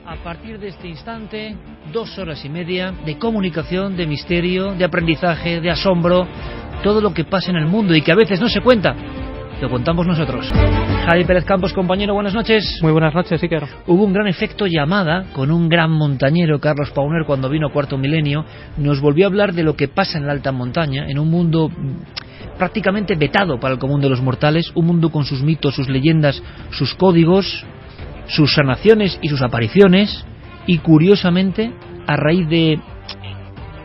A partir de este instante, 2 horas y media de comunicación, de misterio, de aprendizaje, de asombro, todo lo que pasa en el mundo y que a veces no se cuenta, lo contamos nosotros. Javi Pérez Campos, compañero, buenas noches. Muy buenas noches, Iker. Hubo un gran efecto llamada con un gran montañero, Carlos Pauner, cuando vino Cuarto Milenio. Nos volvió a hablar de lo que pasa en la alta montaña, en un mundo prácticamente vetado para el común de los mortales, un mundo con sus mitos, sus leyendas, sus códigos, sus sanaciones y sus apariciones, y curiosamente, a raíz de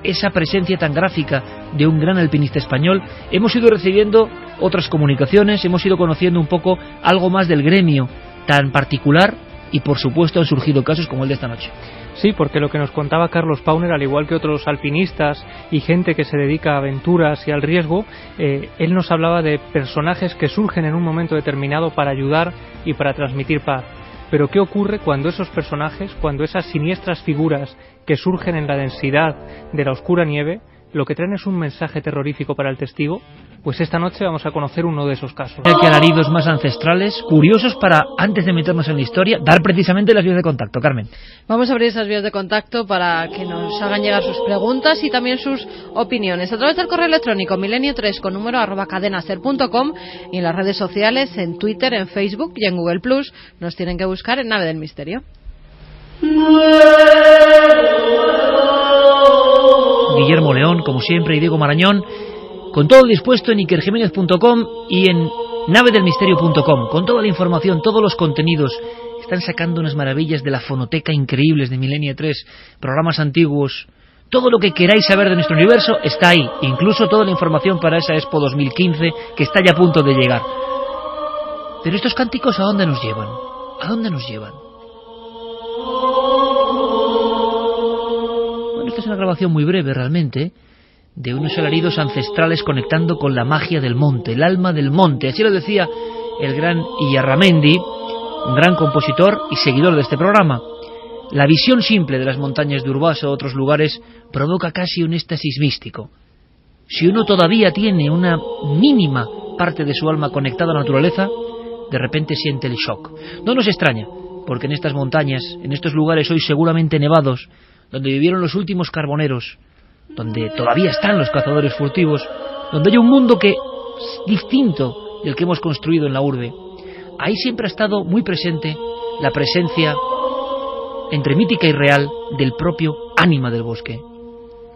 esa presencia tan gráfica de un gran alpinista español, hemos ido recibiendo otras comunicaciones, hemos ido conociendo un poco algo más del gremio tan particular y por supuesto han surgido casos como el de esta noche. Sí, porque lo que nos contaba Carlos Pauner, al igual que otros alpinistas y gente que se dedica a aventuras y al riesgo, él nos hablaba de personajes que surgen en un momento determinado para ayudar y para transmitir paz. Pero ¿qué ocurre cuando esos personajes, cuando esas siniestras figuras que surgen en la densidad de la oscura nieve, lo que traen es un mensaje terrorífico para el testigo? Pues esta noche vamos a conocer uno de esos casos. Hay que alaridos más ancestrales, curiosos para, antes de meternos en la historia, dar precisamente las vías de contacto. Carmen. Vamos a abrir esas vías de contacto para que nos hagan llegar sus preguntas y también sus opiniones. A través del correo electrónico milenio3 con número @cadenaser.com y en las redes sociales, en Twitter, en Facebook y en Google+. Nos tienen que buscar en Nave del Misterio. Guillermo León, como siempre, y Diego Marañón, con todo dispuesto en ikerjimenez.com y en navedelmisterio.com, con toda la información, todos los contenidos. Están sacando unas maravillas de la fonoteca increíbles de Milenio 3, programas antiguos. Todo lo que queráis saber de nuestro universo está ahí, incluso toda la información para esa Expo 2015 que está ya a punto de llegar. Pero estos cánticos, ¿a dónde nos llevan? ¿A dónde nos llevan? Bueno, esta es una grabación muy breve realmente, de unos alaridos ancestrales conectando con la magia del monte, el alma del monte. Así lo decía el gran Iyarramendi, un gran compositor y seguidor de este programa. La visión simple de las montañas de Urbasa o otros lugares provoca casi un éxtasis místico. Si uno todavía tiene una mínima parte de su alma conectada a la naturaleza, de repente siente el shock. No nos extraña, porque en estas montañas, en estos lugares hoy seguramente nevados, donde vivieron los últimos carboneros, donde todavía están los cazadores furtivos, donde hay un mundo que es distinto del que hemos construido en la urbe, ahí siempre ha estado muy presente la presencia entre mítica y real del propio ánima del bosque,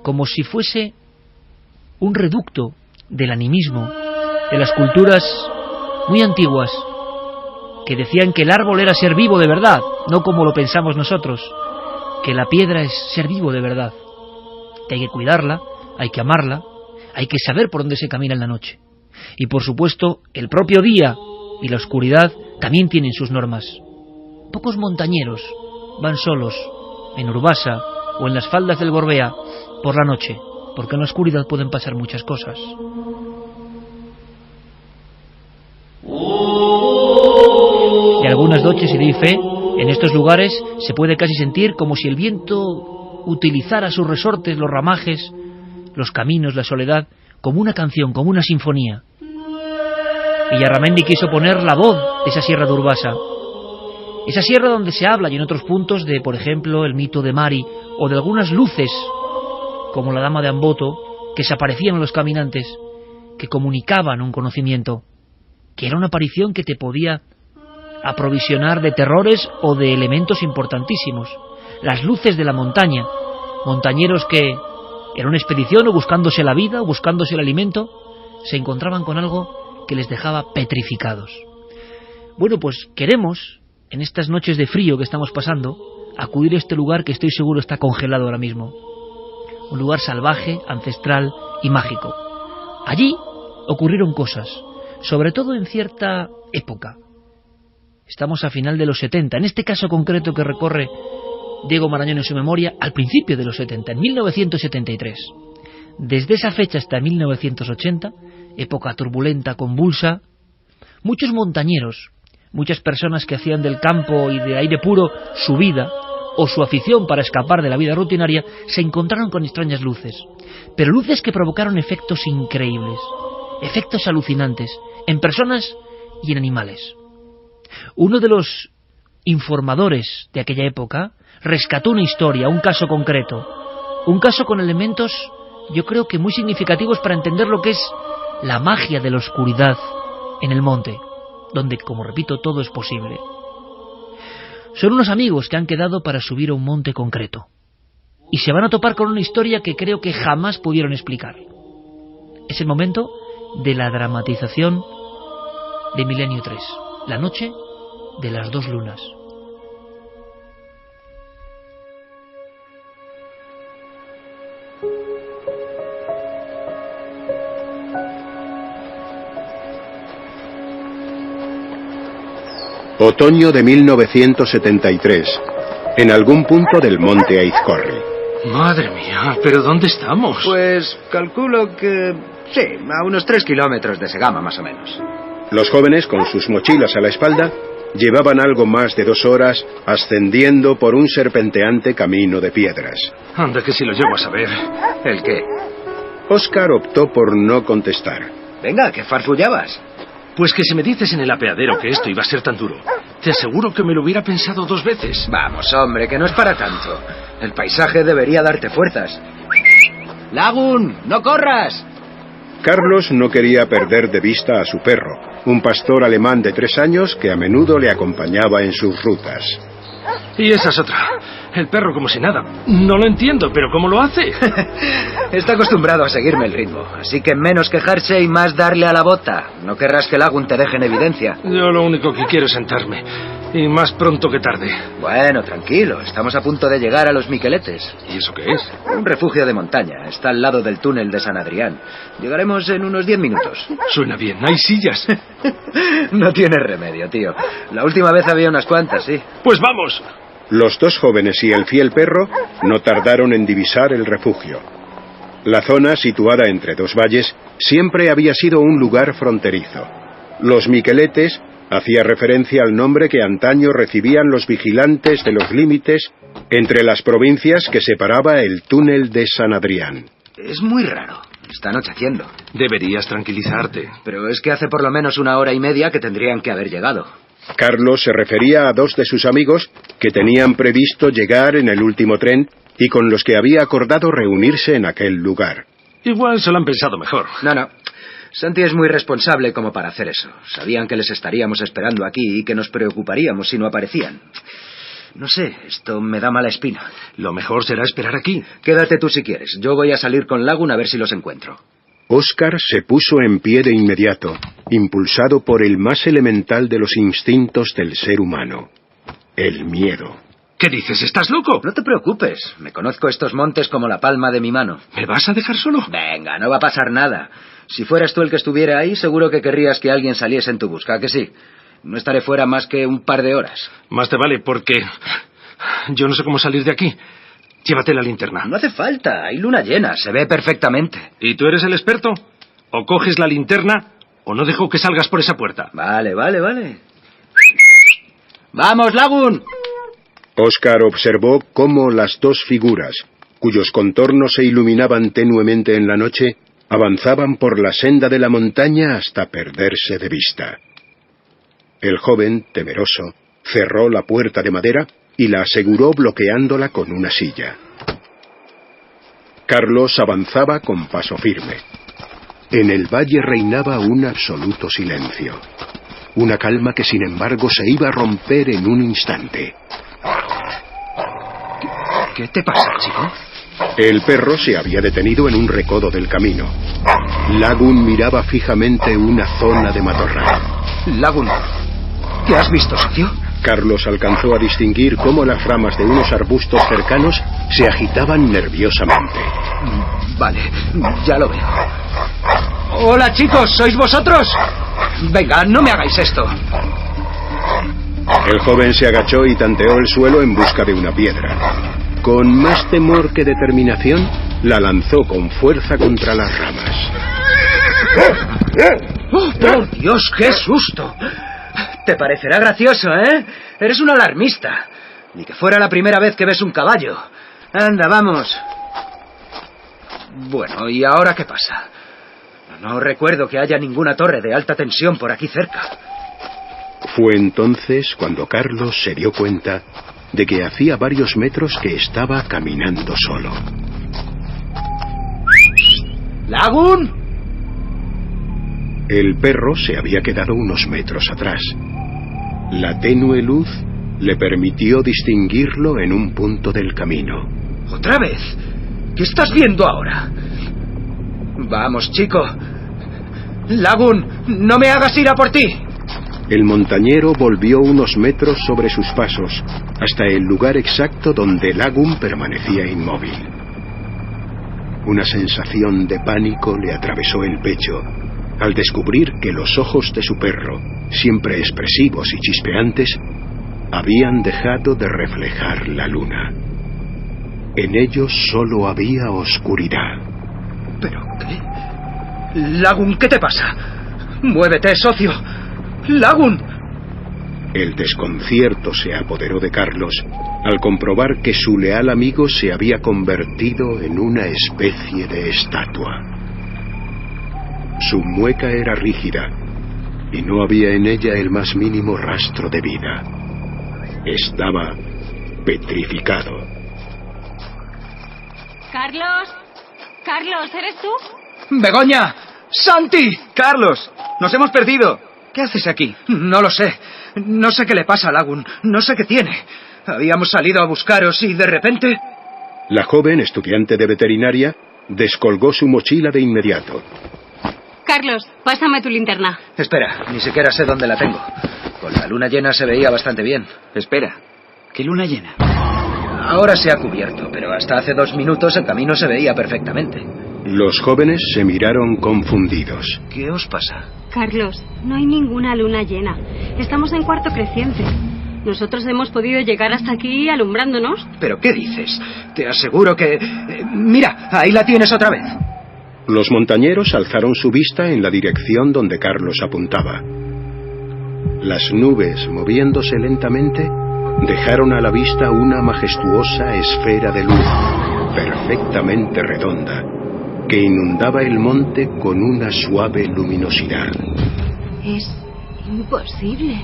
como si fuese un reducto del animismo de las culturas muy antiguas que decían que el árbol era ser vivo de verdad, no como lo pensamos nosotros, que la piedra es ser vivo de verdad, que hay que cuidarla, hay que amarla, hay que saber por dónde se camina en la noche. Y por supuesto, el propio día y la oscuridad también tienen sus normas. Pocos montañeros van solos en Urbasa o en las faldas del Gorbea por la noche, porque en la oscuridad pueden pasar muchas cosas. Y algunas noches, si doy fe, en estos lugares se puede casi sentir como si el viento utilizara sus resortes, los ramajes, los caminos, la soledad, como una canción, como una sinfonía. Iyarramendi quiso poner la voz de esa sierra de Urbasa, esa sierra donde se habla y en otros puntos de, por ejemplo, el mito de Mari o de algunas luces, como la dama de Amboto, que se aparecían a los caminantes, que comunicaban un conocimiento, que era una aparición que te podía aprovisionar de terrores o de elementos importantísimos. Las luces de la montaña, montañeros que en una expedición o buscándose la vida o buscándose el alimento, se encontraban con algo que les dejaba petrificados. Bueno, pues queremos, en estas noches de frío que estamos pasando, acudir a este lugar que estoy seguro está congelado ahora mismo. Un lugar salvaje, ancestral y mágico. Allí ocurrieron cosas, sobre todo en cierta época. Estamos a final de los 70, en este caso concreto que recorre Diego Marañón en su memoria, al principio de los 70, en 1973. Desde esa fecha hasta 1980, época turbulenta, convulsa, muchos montañeros, muchas personas que hacían del campo y de aire puro su vida o su afición para escapar de la vida rutinaria, se encontraron con extrañas luces, pero luces que provocaron efectos increíbles, efectos alucinantes, en personas y en animales. Uno de los informadores de aquella época rescató una historia, un caso concreto. Un caso con elementos, yo creo que muy significativos para entender lo que es la magia de la oscuridad en el monte, donde, como repito, todo es posible. Son unos amigos que han quedado para subir a un monte concreto. Y se van a topar con una historia que creo que jamás pudieron explicar. Es el momento de la dramatización de Milenio 3, la noche de las 2 lunas. Otoño de 1973, en algún punto del monte Aizcorri. Madre mía, ¿pero dónde estamos? Pues calculo que... sí, a unos 3 kilómetros de Segama, más o menos. Los jóvenes, con sus mochilas a la espalda, llevaban algo más de 2 horas ascendiendo por un serpenteante camino de piedras. Anda, que si lo llego a saber. ¿El qué? Óscar optó por no contestar. Venga, ¿qué farfullabas? Pues que si me dices en el apeadero que esto iba a ser tan duro, te aseguro que me lo hubiera pensado 2 veces. Vamos, hombre, que no es para tanto. El paisaje debería darte fuerzas. ¡Lagun, no corras! Carlos no quería perder de vista a su perro, un pastor alemán de 3 años que a menudo le acompañaba en sus rutas. Y esa es otra. El perro como si nada. No lo entiendo, pero ¿cómo lo hace? Está acostumbrado a seguirme el ritmo, así que menos quejarse y más darle a la bota. No querrás que Lagun te deje en evidencia. Yo lo único que quiero es sentarme. Y más pronto que tarde. Bueno, tranquilo, estamos a punto de llegar a los Miqueletes. ¿Y eso qué es? Un refugio de montaña, está al lado del túnel de San Adrián. Llegaremos en unos 10 minutos. Suena bien, hay sillas. No tiene remedio, tío. La última vez había unas cuantas, sí. Pues vamos. Los 2 jóvenes y el fiel perro no tardaron en divisar el refugio. La zona, situada entre 2 valles, siempre había sido un lugar fronterizo. Los Miqueletes hacía referencia al nombre que antaño recibían los vigilantes de los límites entre las provincias que separaba el túnel de San Adrián. Es muy raro. Está anocheciendo. Deberías tranquilizarte. Pero es que hace por lo menos 1 hora y media que tendrían que haber llegado. Carlos se refería a 2 de sus amigos que tenían previsto llegar en el último tren y con los que había acordado reunirse en aquel lugar. Igual se lo han pensado mejor. No. Santi es muy responsable como para hacer eso. Sabían que les estaríamos esperando aquí y que nos preocuparíamos si no aparecían. No sé, esto me da mala espina. Lo mejor será esperar aquí. Quédate tú si quieres. Yo voy a salir con Lagun a ver si los encuentro. Óscar se puso en pie de inmediato, impulsado por el más elemental de los instintos del ser humano, el miedo. ¿Qué dices? ¿Estás loco? No te preocupes, me conozco estos montes como la palma de mi mano. ¿Me vas a dejar solo? Venga, no va a pasar nada. Si fueras tú el que estuviera ahí, seguro que querrías que alguien saliese en tu busca, ¿a que sí? No estaré fuera más que un par de horas. Más te vale, porque yo no sé cómo salir de aquí. Llévate la linterna. No hace falta, hay luna llena, se ve perfectamente. ¿Y tú eres el experto? O coges la linterna o no dejo que salgas por esa puerta. Vale. ¡Vamos, Lagun! Óscar observó cómo las 2 figuras, cuyos contornos se iluminaban tenuemente en la noche, avanzaban por la senda de la montaña hasta perderse de vista. El joven, temeroso, cerró la puerta de madera y la aseguró bloqueándola con una silla. Carlos avanzaba con paso firme. En el valle reinaba un absoluto silencio. Una calma que sin embargo se iba a romper en un instante. ¿Qué te pasa, chico? El perro se había detenido en un recodo del camino. Lagun miraba fijamente una zona de matorral. Lagun, ¿qué has visto, socio? Carlos alcanzó a distinguir cómo las ramas de unos arbustos cercanos se agitaban nerviosamente. Vale, ya lo veo. Hola, chicos, ¿sois vosotros? Venga, no me hagáis esto. El joven se agachó y tanteó el suelo en busca de una piedra. Con más temor que determinación, la lanzó con fuerza contra las ramas. ¡Oh, por Dios, qué susto! Te parecerá gracioso, ¿eh? Eres un alarmista. Ni que fuera la primera vez que ves un caballo. Anda, vamos. Bueno, ¿y ahora qué pasa? No recuerdo que haya ninguna torre de alta tensión por aquí cerca. Fue entonces cuando Carlos se dio cuenta de que hacía varios metros que estaba caminando solo. ¡Lagun! El perro se había quedado unos metros atrás. La tenue luz le permitió distinguirlo en un punto del camino. ¿Otra vez? ¿Qué estás viendo ahora? Vamos, chico. Lagun, no me hagas ir a por ti. El montañero volvió unos metros sobre sus pasos, hasta el lugar exacto donde Lagun permanecía inmóvil. Una sensación de pánico le atravesó el pecho al descubrir que los ojos de su perro, siempre expresivos y chispeantes, habían dejado de reflejar la luna. En ellos solo había oscuridad. ¿Pero qué? Lagun, ¿qué te pasa? ¡Muévete, socio! ¡Lagun! El desconcierto se apoderó de Carlos al comprobar que su leal amigo se había convertido en una especie de estatua. Su mueca era rígida y no había en ella el más mínimo rastro de vida. Estaba petrificado. Carlos, ¿eres tú? ¡Begoña! ¡Santi! ¡Carlos! ¡Nos hemos perdido! ¿Qué haces aquí? No lo sé. No sé qué le pasa a Lagun. No sé qué tiene. Habíamos salido a buscaros y de repente... La joven estudiante de veterinaria descolgó su mochila de inmediato. Carlos, pásame tu linterna. Espera, ni siquiera sé dónde la tengo. Con la luna llena se veía bastante bien. Espera, ¿qué luna llena? Ahora se ha cubierto, pero hasta hace 2 minutos el camino se veía perfectamente. Los jóvenes se miraron confundidos. ¿Qué os pasa? Carlos, no hay ninguna luna llena. Estamos en cuarto creciente. Nosotros hemos podido llegar hasta aquí alumbrándonos. ¿Pero qué dices? Te aseguro que... mira, ahí la tienes otra vez. Los montañeros alzaron su vista en la dirección donde Carlos apuntaba. Las nubes, moviéndose lentamente, dejaron a la vista una majestuosa esfera de luz, perfectamente redonda, que inundaba el monte con una suave luminosidad. Es imposible.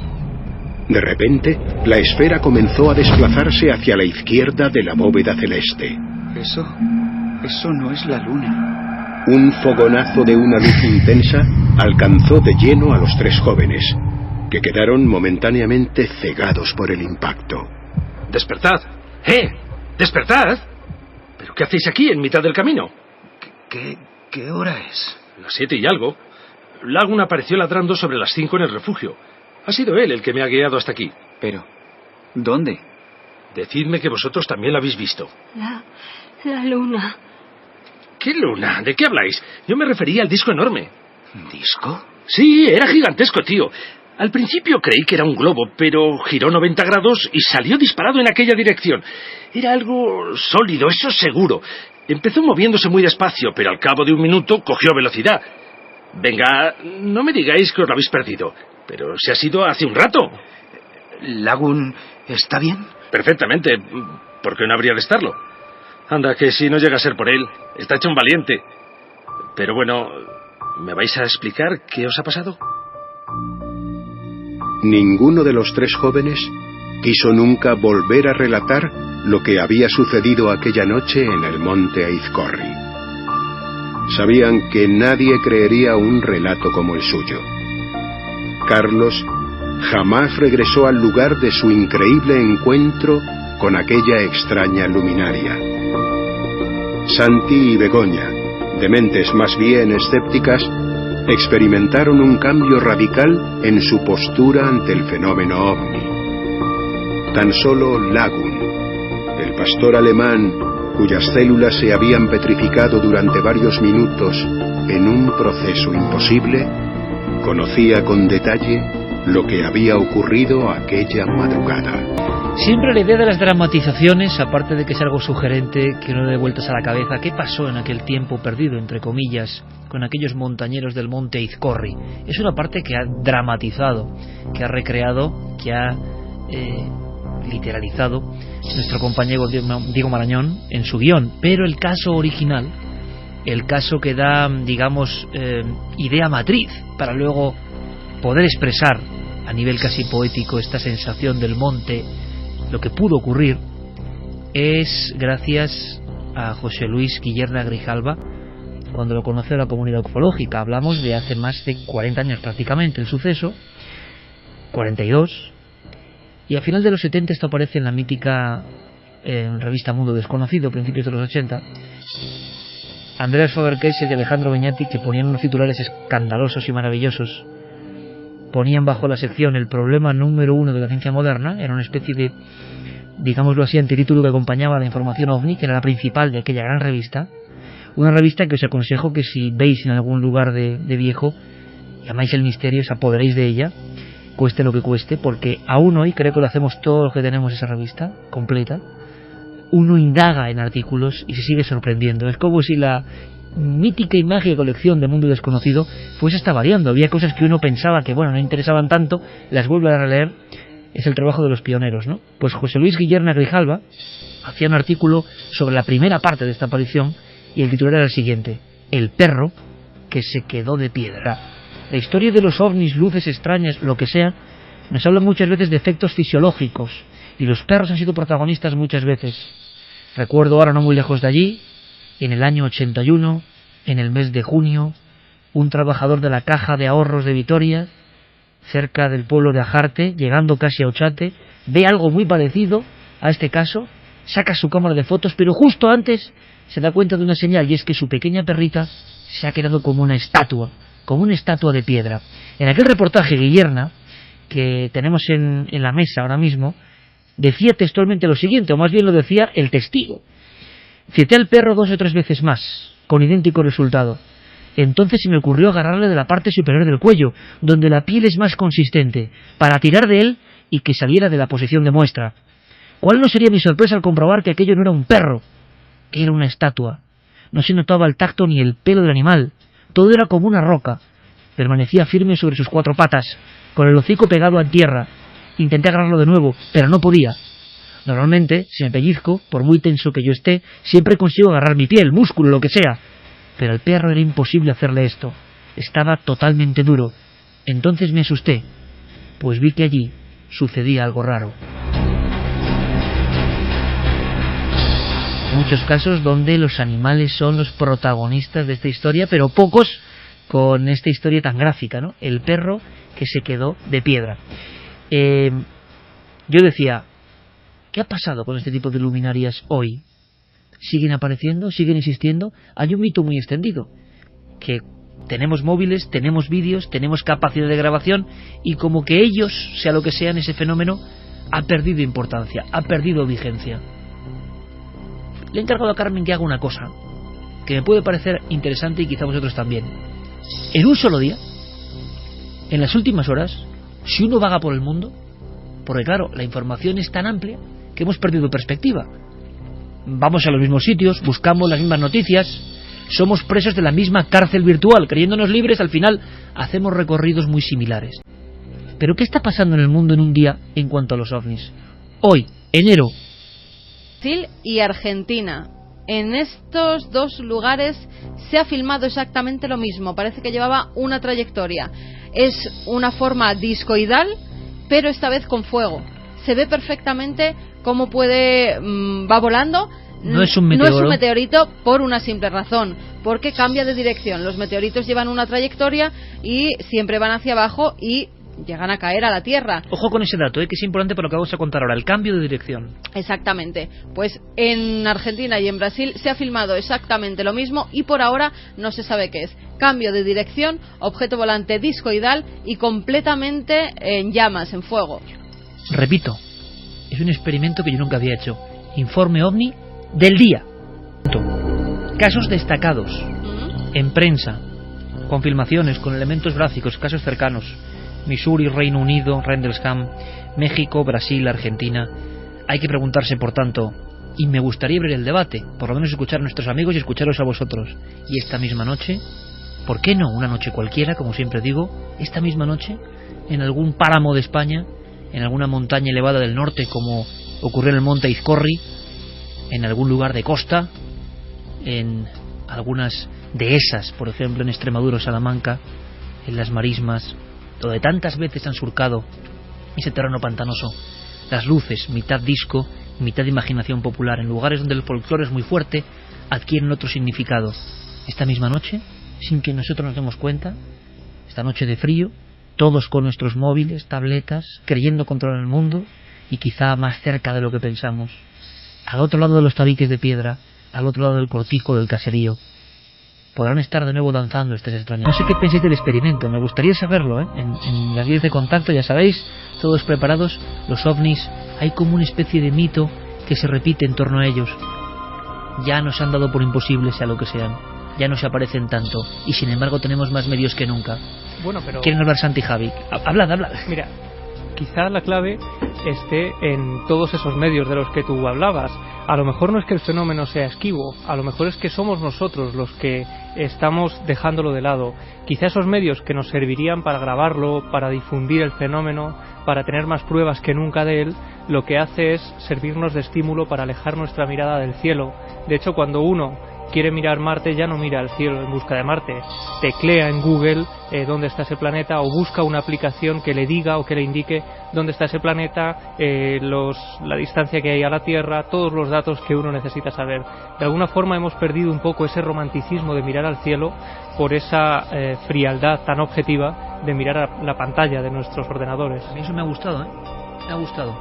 De repente, la esfera comenzó a desplazarse hacia la izquierda de la bóveda celeste. Eso no es la luna. Un fogonazo de una luz intensa alcanzó de lleno a los 3 jóvenes, que quedaron momentáneamente cegados por el impacto. ¡Despertad! ¡Despertad! ¿Pero qué hacéis aquí, en mitad del camino? ¿Qué hora es? Las 7 y algo. Lagun apareció ladrando sobre las 5 en el refugio. Ha sido él el que me ha guiado hasta aquí. Pero, ¿dónde? Decidme que vosotros también la habéis visto. La luna. ¿Qué luna? ¿De qué habláis? Yo me refería al disco enorme. ¿Disco? Sí, era gigantesco, tío. Al principio creí que era un globo, pero giró 90 grados y salió disparado en aquella dirección. Era algo sólido, eso seguro. Empezó moviéndose muy despacio, pero al cabo de 1 minuto cogió velocidad. Venga, no me digáis que os lo habéis perdido, pero se ha sido hace un rato. ¿Lagun está bien? Perfectamente. ¿Por qué no habría de estarlo? Anda, que si no llega a ser por él, está hecho un valiente. Pero bueno, ¿me vais a explicar qué os ha pasado? Ninguno de los 3 jóvenes quiso nunca volver a relatar lo que había sucedido aquella noche en el monte Aizcorri. Sabían que nadie creería un relato como el suyo. Carlos jamás regresó al lugar de su increíble encuentro con aquella extraña luminaria. Santi y Begoña, de mentes más bien escépticas, experimentaron un cambio radical en su postura ante el fenómeno ovni. Tan solo Lagun, el pastor alemán cuyas células se habían petrificado durante varios minutos en un proceso imposible, conocía con detalle lo que había ocurrido aquella madrugada. Siempre la idea de las dramatizaciones, aparte de que es algo sugerente, que no dé vueltas a la cabeza, ¿qué pasó en aquel tiempo perdido, entre comillas, con aquellos montañeros del monte Aizcorri? Es una parte que ha dramatizado, que ha recreado, que ha literalizado nuestro compañero Diego Marañón en su guión. Pero el caso original, el caso que da, digamos, idea matriz para luego poder expresar a nivel casi poético esta sensación del monte lo que pudo ocurrir, es gracias a José Luis Guillerna Grijalva, cuando lo conoció la comunidad ufológica. Hablamos de hace más de 40 años prácticamente el suceso, 42, y a final de los 70 esto aparece en la mítica revista Mundo Desconocido, principios de los 80. Andrés Faber-Case y Alejandro Beñati, que ponían unos titulares escandalosos y maravillosos, ponían bajo la sección el problema número 1 de la ciencia moderna. Era una especie de, digámoslo así, antitítulo que acompañaba a la información OVNI, que era la principal de aquella gran revista. Una revista que os aconsejo que si veis en algún lugar de viejo y amáis el misterio, os apoderéis de ella, cueste lo que cueste, porque aún hoy creo que lo hacemos todo lo que tenemos esa revista completa. Uno indaga en artículos y se sigue sorprendiendo. Es como si la mítica y mágica colección de Mundo Desconocido fuese hasta variando. Había cosas que uno pensaba que no interesaban tanto, las vuelve a releer. Es el trabajo de los pioneros, ¿no? Pues José Luis Guillerna Grijalva hacía un artículo sobre la primera parte de esta aparición, y el titular era el siguiente: el perro que se quedó de piedra. La historia de los ovnis, luces extrañas, lo que sea, nos habla muchas veces de efectos fisiológicos, y los perros han sido protagonistas muchas veces. Recuerdo ahora, no muy lejos de allí, en el año 81, en el mes de junio, un trabajador de la Caja de Ahorros de Vitoria, cerca del pueblo de Ajarte, llegando casi a Ochate, ve algo muy parecido a este caso, saca su cámara de fotos, pero justo antes se da cuenta de una señal, y es que su pequeña perrita se ha quedado como una estatua de piedra. En aquel reportaje, Guillerna, que tenemos en la mesa ahora mismo, decía textualmente lo siguiente, o más bien lo decía el testigo: cité al perro 2 o 3 veces más, con idéntico resultado. Entonces se me ocurrió agarrarle de la parte superior del cuello, donde la piel es más consistente, para tirar de él y que saliera de la posición de muestra. ¿Cuál no sería mi sorpresa al comprobar que aquello no era un perro? Era una estatua. No se notaba el tacto ni el pelo del animal. Todo era como una roca. Permanecía firme sobre sus 4 patas, con el hocico pegado a tierra. Intenté agarrarlo de nuevo, pero no podía. Normalmente, si me pellizco, por muy tenso que yo esté, siempre consigo agarrar mi piel, músculo, lo que sea. Pero al perro era imposible hacerle esto. Estaba totalmente duro. Entonces me asusté, pues vi que allí sucedía algo raro. Muchos casos donde los animales son los protagonistas de esta historia, pero pocos con esta historia tan gráfica, ¿no? El perro que se quedó de piedra. Yo decía, ¿qué ha pasado con este tipo de luminarias hoy? ¿Siguen apareciendo? ¿Siguen existiendo? Hay un mito muy extendido, que tenemos móviles, tenemos vídeos, tenemos capacidad de grabación, y como que ellos, sea lo que sean, ese fenómeno ha perdido importancia, ha perdido vigencia. Le he encargado a Carmen que haga una cosa que me puede parecer interesante, y quizá vosotros también. En un solo día, en las últimas horas, si uno vaga por el mundo, porque claro, la información es tan amplia que hemos perdido perspectiva. Vamos a los mismos sitios, buscamos las mismas noticias, somos presos de la misma cárcel virtual, creyéndonos libres, al final hacemos recorridos muy similares. Pero ¿qué está pasando en el mundo en un día en cuanto a los ovnis? Hoy, enero. Brasil y Argentina. En estos 2 lugares se ha filmado exactamente lo mismo. Parece que llevaba una trayectoria. Es una forma discoidal, pero esta vez con fuego. Se ve perfectamente cómo va volando. No es un meteoro. No es un meteorito por una simple razón, porque cambia de dirección. Los meteoritos llevan una trayectoria y siempre van hacia abajo y llegan a caer a la Tierra. Ojo con ese dato, que es importante para lo que vamos a contar ahora, el cambio de dirección. Exactamente. Pues en Argentina y en Brasil se ha filmado exactamente lo mismo, y por ahora no se sabe qué es. Cambio de dirección, objeto volante discoidal y completamente en llamas, en fuego. Repito, es un experimento que yo nunca había hecho. Informe OVNI del día. Casos destacados en prensa, con filmaciones, con elementos gráficos, casos cercanos: Missouri, Reino Unido, Rendlesham, México, Brasil, Argentina. Hay que preguntarse, por tanto, y me gustaría abrir el debate, por lo menos escuchar a nuestros amigos y escucharos a vosotros. Y esta misma noche, ¿por qué no una noche cualquiera, como siempre digo, esta misma noche, en algún páramo de España, en alguna montaña elevada del norte, como ocurrió en el monte Izcorri, en algún lugar de costa, en algunas dehesas, por ejemplo en Extremadura o Salamanca, en las marismas, donde tantas veces han surcado ese terreno pantanoso, las luces, mitad disco, mitad imaginación popular, en lugares donde el folclore es muy fuerte, adquieren otro significado. Esta misma noche, sin que nosotros nos demos cuenta, esta noche de frío, todos con nuestros móviles, tabletas, creyendo controlar el mundo, y quizá más cerca de lo que pensamos, al otro lado de los tabiques de piedra, al otro lado del cortijo del caserío, podrán estar de nuevo danzando estas extrañas. No sé qué pensáis del experimento, me gustaría saberlo, ¿eh? En las vías de contacto, ya sabéis, todos preparados, los ovnis, hay como una especie de mito que se repite en torno a ellos. Ya nos han dado por imposibles, sea lo que sean, ya no se aparecen tanto, y sin embargo tenemos más medios que nunca. Bueno, pero... ¿Quieren hablar Santi y Javi? Hablad. Mira, quizá la clave esté en todos esos medios de los que tú hablabas. A lo mejor no es que el fenómeno sea esquivo, a lo mejor es que somos nosotros los que estamos dejándolo de lado. Quizá esos medios que nos servirían para grabarlo, para difundir el fenómeno, para tener más pruebas que nunca de él, lo que hace es servirnos de estímulo para alejar nuestra mirada del cielo. De hecho, cuando uno quiere mirar Marte, ya no mira al cielo en busca de Marte, teclea en Google dónde está ese planeta, o busca una aplicación que le diga o que le indique dónde está ese planeta, la distancia que hay a la Tierra, todos los datos que uno necesita saber. De alguna forma hemos perdido un poco ese romanticismo de mirar al cielo por esa frialdad tan objetiva de mirar a la pantalla de nuestros ordenadores. A mí eso me ha gustado, me ha gustado.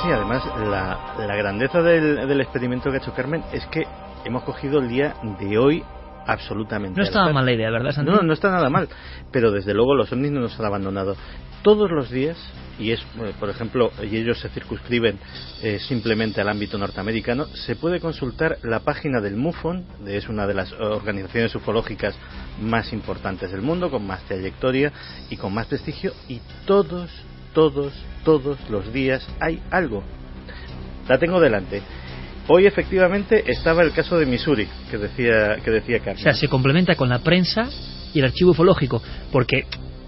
Sí, además la grandeza del experimento que ha hecho Carmen es que hemos cogido el día de hoy absolutamente. No estaba mal la idea, ¿verdad, Santi? No está nada mal, pero desde luego los ovnis no nos han abandonado. Todos los días, y es, por ejemplo, y ellos se circunscriben simplemente al ámbito norteamericano, se puede consultar la página del MUFON, es una de las organizaciones ufológicas más importantes del mundo, con más trayectoria y con más prestigio, y todos los días hay algo. La tengo delante. Hoy efectivamente estaba el caso de Missouri, que decía Carmen. O sea, se complementa con la prensa y el archivo ufológico, porque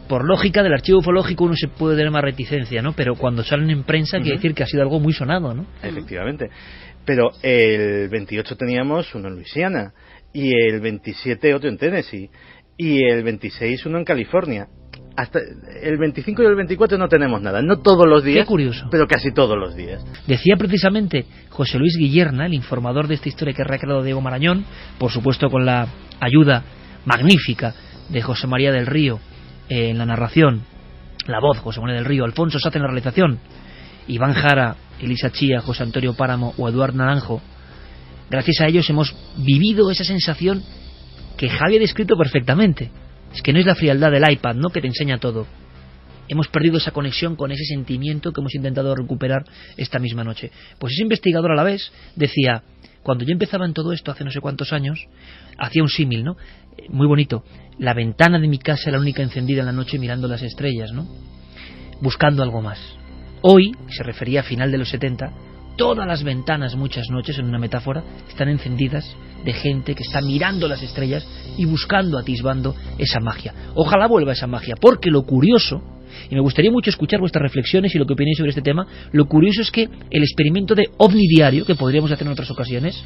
por lógica del archivo ufológico uno se puede tener más reticencia, ¿no? Pero cuando salen en prensa quiere decir que ha sido algo muy sonado, ¿no? Efectivamente. Pero el 28 teníamos uno en Luisiana, y el 27 otro en Tennessee, y el 26 uno en California. Hasta el 25 y el 24 no tenemos nada, no todos los días. Qué curioso. Pero casi todos los días. Decía precisamente José Luis Guillerna, el informador de esta historia que ha recreado Diego Marañón, por supuesto con la ayuda magnífica de José María del Río en la narración, la voz José María del Río, Alfonso Saz en la realización, Iván Jara, Elisa Chía, José Antonio Páramo o Eduard Naranjo. Gracias a ellos hemos vivido esa sensación que Javi ha descrito perfectamente. Es que no es la frialdad del iPad, ¿no?, que te enseña todo. Hemos perdido esa conexión con ese sentimiento que hemos intentado recuperar esta misma noche. Pues ese investigador a la vez decía, cuando yo empezaba en todo esto hace no sé cuántos años, hacía un símil, ¿no? Muy bonito. La ventana de mi casa era la única encendida en la noche mirando las estrellas, ¿no? Buscando algo más. Hoy, se refería a final de los 70, todas las ventanas, muchas noches, en una metáfora, están encendidas de gente que está mirando las estrellas y buscando, atisbando esa magia. Ojalá vuelva esa magia, porque lo curioso, y me gustaría mucho escuchar vuestras reflexiones y lo que opinéis sobre este tema, lo curioso es que el experimento de ovni diario, que podríamos hacer en otras ocasiones,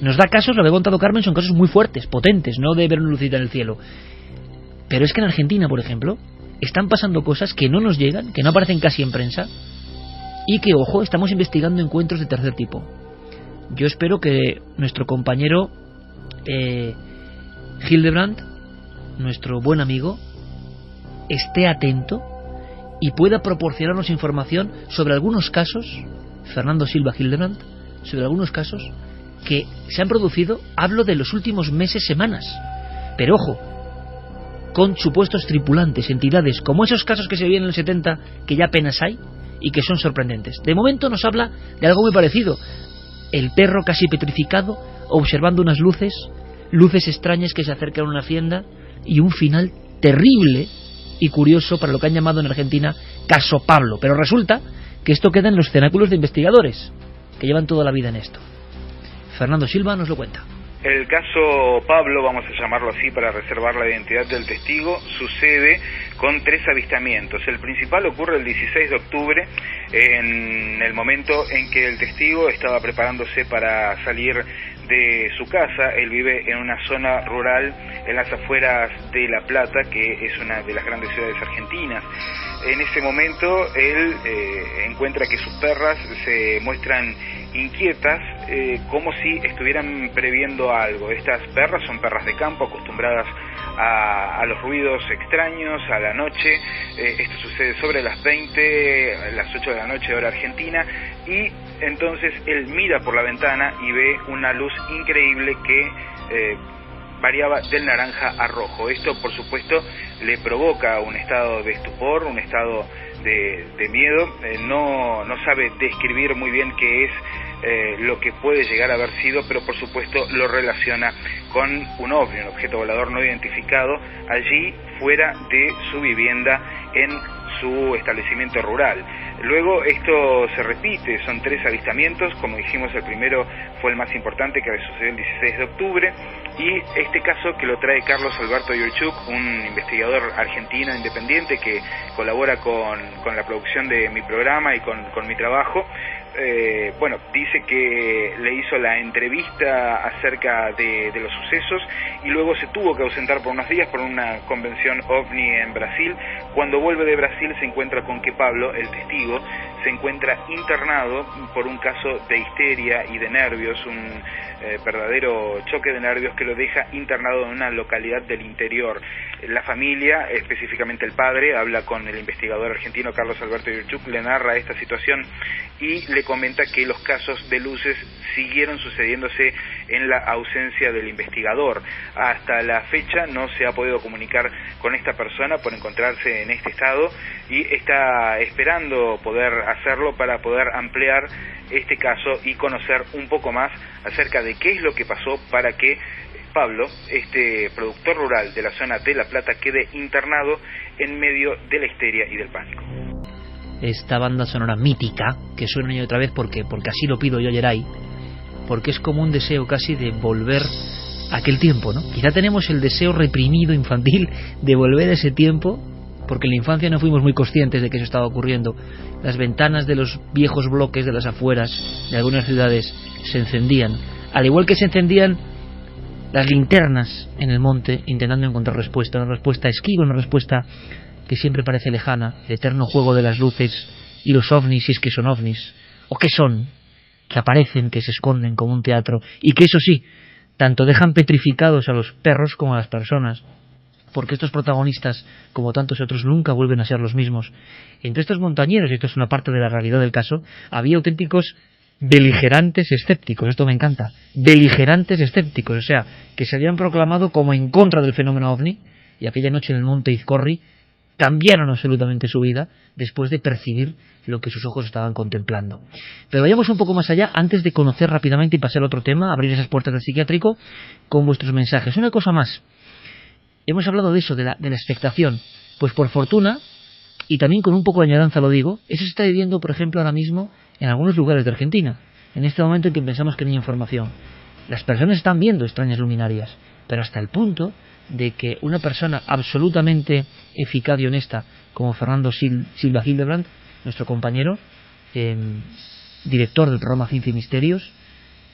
nos da casos, lo que ha contado Carmen, son casos muy fuertes, potentes, no de ver una lucita en el cielo. Pero es que en Argentina, por ejemplo, están pasando cosas que no nos llegan, que no aparecen casi en prensa, y que, ojo, estamos investigando encuentros de tercer tipo. Yo espero que nuestro compañero Hildebrand, nuestro buen amigo, esté atento y pueda proporcionarnos información sobre algunos casos, Fernando Silva Hildebrand, sobre algunos casos que se han producido, hablo de los últimos meses, semanas, pero ojo, con supuestos tripulantes, entidades, como esos casos que se vienen en el 70, que ya apenas hay, y que son sorprendentes. De momento nos habla de algo muy parecido. El perro casi petrificado, observando unas luces extrañas que se acercan a una hacienda, y un final terrible y curioso para lo que han llamado en Argentina Caso Pablo. Pero resulta que esto queda en los cenáculos de investigadores, que llevan toda la vida en esto. Fernando Silva nos lo cuenta. El caso Pablo, vamos a llamarlo así para reservar la identidad del testigo, sucede con 3 avistamientos. El principal ocurre el 16 de octubre, en el momento en que el testigo estaba preparándose para salir de su casa. Él vive en una zona rural en las afueras de La Plata, que es una de las grandes ciudades argentinas. En ese momento él encuentra que sus perras se muestran inquietas, como si estuvieran previendo algo. Estas perras son perras de campo, acostumbradas a los ruidos extraños, a la noche. Esto sucede sobre las 20, las 8 de la noche, hora argentina, y entonces él mira por la ventana y ve una luz increíble que variaba del naranja a rojo. Esto, por supuesto, le provoca un estado de estupor, un estado de miedo. No sabe describir muy bien qué es lo que puede llegar a haber sido, pero por supuesto lo relaciona con un ovni, un objeto volador no identificado, allí fuera de su vivienda en su establecimiento rural. Luego esto se repite, son 3 avistamientos, como dijimos, el primero fue el más importante, que sucedió el 16 de octubre, y este caso que lo trae Carlos Alberto Yurchuk, un investigador argentino independiente que colabora con la producción de mi programa y con mi trabajo. Dice que le hizo la entrevista acerca de los sucesos y luego se tuvo que ausentar por unos días por una convención OVNI en Brasil. Cuando vuelve de Brasil se encuentra con que Pablo, el testigo, se encuentra internado por un caso de histeria y de nervios, un verdadero choque de nervios que lo deja internado en una localidad del interior. La familia, específicamente el padre, habla con el investigador argentino Carlos Alberto Yurchuk, le narra esta situación y le comenta que los casos de luces siguieron sucediéndose en la ausencia del investigador. Hasta la fecha no se ha podido comunicar con esta persona por encontrarse en este estado y está esperando poder hacerlo para poder ampliar este caso y conocer un poco más acerca de qué es lo que pasó para que Pablo, este productor rural de la zona de La Plata, quede internado en medio de la histeria y del pánico. Esta banda sonora mítica que suena una y otra vez porque así lo pido yo, Yeray, porque es como un deseo casi de volver a aquel tiempo, ¿no? Quizá tenemos el deseo reprimido infantil de volver a ese tiempo, porque en la infancia no fuimos muy conscientes de que eso estaba ocurriendo. Las ventanas de los viejos bloques de las afueras de algunas ciudades se encendían, al igual que se encendían las linternas en el monte intentando encontrar respuesta, una respuesta esquiva, una respuesta que siempre parece lejana, el eterno juego de las luces y los ovnis, si es que son ovnis, o qué son, que aparecen, que se esconden como un teatro, y que eso sí, tanto dejan petrificados a los perros como a las personas, porque estos protagonistas, como tantos otros, nunca vuelven a ser los mismos. Entre estos montañeros, y esto es una parte de la realidad del caso, había auténticos beligerantes escépticos, esto me encanta, beligerantes escépticos, o sea, que se habían proclamado como en contra del fenómeno ovni, y aquella noche en el monte Izcorri cambiaron absolutamente su vida después de percibir lo que sus ojos estaban contemplando. Pero vayamos un poco más allá antes de conocer rápidamente y pasar a otro tema, abrir esas puertas del psiquiátrico con vuestros mensajes. Una cosa más, hemos hablado de eso, de la expectación, pues por fortuna, y también con un poco de añoranza lo digo, eso se está viviendo, por ejemplo, ahora mismo en algunos lugares de Argentina, en este momento en que pensamos que no hay información. Las personas están viendo extrañas luminarias, pero hasta el punto de que una persona absolutamente eficaz y honesta como Fernando Silva Hildebrand, nuestro compañero, director del programa Ciencia y Misterios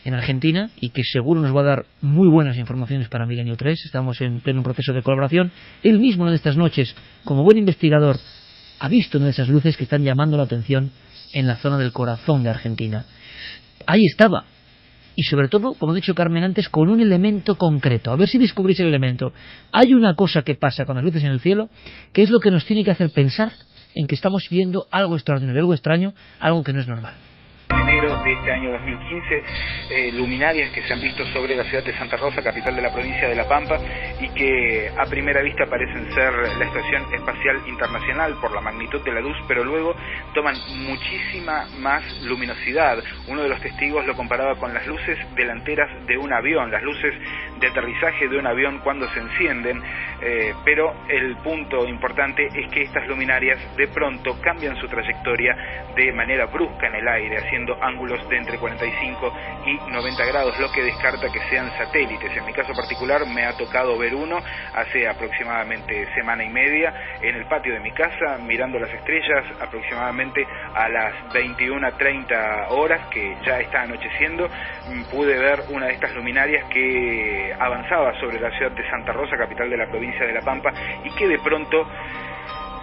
en Argentina, y que seguro nos va a dar muy buenas informaciones para Milenio 3, estamos en pleno proceso de colaboración, él mismo una de estas noches, como buen investigador, ha visto una de esas luces que están llamando la atención en la zona del corazón de Argentina. Ahí estaba. Y sobre todo, como ha dicho Carmen antes, con un elemento concreto. A ver si descubrís el elemento. Hay una cosa que pasa con las luces en el cielo, que es lo que nos tiene que hacer pensar en que estamos viendo algo extraordinario, algo extraño, algo que no es normal. En enero de este año 2015, luminarias que se han visto sobre la ciudad de Santa Rosa, capital de la provincia de La Pampa, y que a primera vista parecen ser la Estación Espacial Internacional por la magnitud de la luz, pero luego toman muchísima más luminosidad. Uno de los testigos lo comparaba con las luces delanteras de un avión, las luces de aterrizaje de un avión cuando se encienden, pero el punto importante es que estas luminarias de pronto cambian su trayectoria de manera brusca en el aire, haciendo ángulos espectros de entre 45 y 90 grados, lo que descarta que sean satélites. En mi caso particular me ha tocado ver uno hace aproximadamente semana y media en el patio de mi casa, mirando las estrellas aproximadamente a las 21:30 horas, que ya está anocheciendo. Pude ver una de estas luminarias que avanzaba sobre la ciudad de Santa Rosa, capital de la provincia de La Pampa, y que de pronto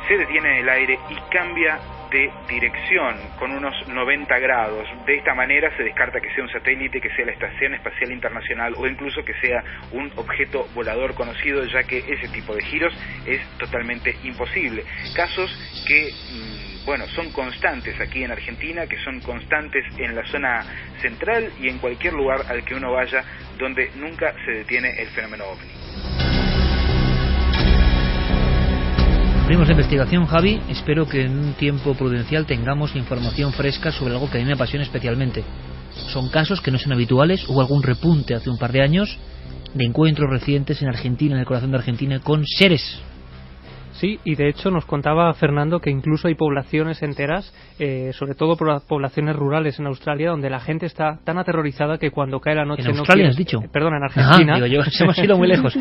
se detiene en el aire y cambia de dirección con unos 90 grados. De esta manera se descarta que sea un satélite, que sea la Estación Espacial Internacional o incluso que sea un objeto volador conocido, ya que ese tipo de giros es totalmente imposible. Casos que son constantes aquí en Argentina, que son constantes en la zona central y en cualquier lugar al que uno vaya donde nunca se detiene el fenómeno ovni. Abrimos la investigación, Javi. Espero que en un tiempo prudencial tengamos información fresca sobre algo que a mí me apasiona especialmente. Son casos que no son habituales. Hubo algún repunte hace un par de años de encuentros recientes en Argentina, en el corazón de Argentina, con seres. Sí, y de hecho nos contaba Fernando que incluso hay poblaciones enteras, sobre todo poblaciones rurales en Australia, donde la gente está tan aterrorizada que cuando cae la noche... ¿En Australia has dicho? Perdón, en Argentina. Digo yo, hemos ido muy lejos.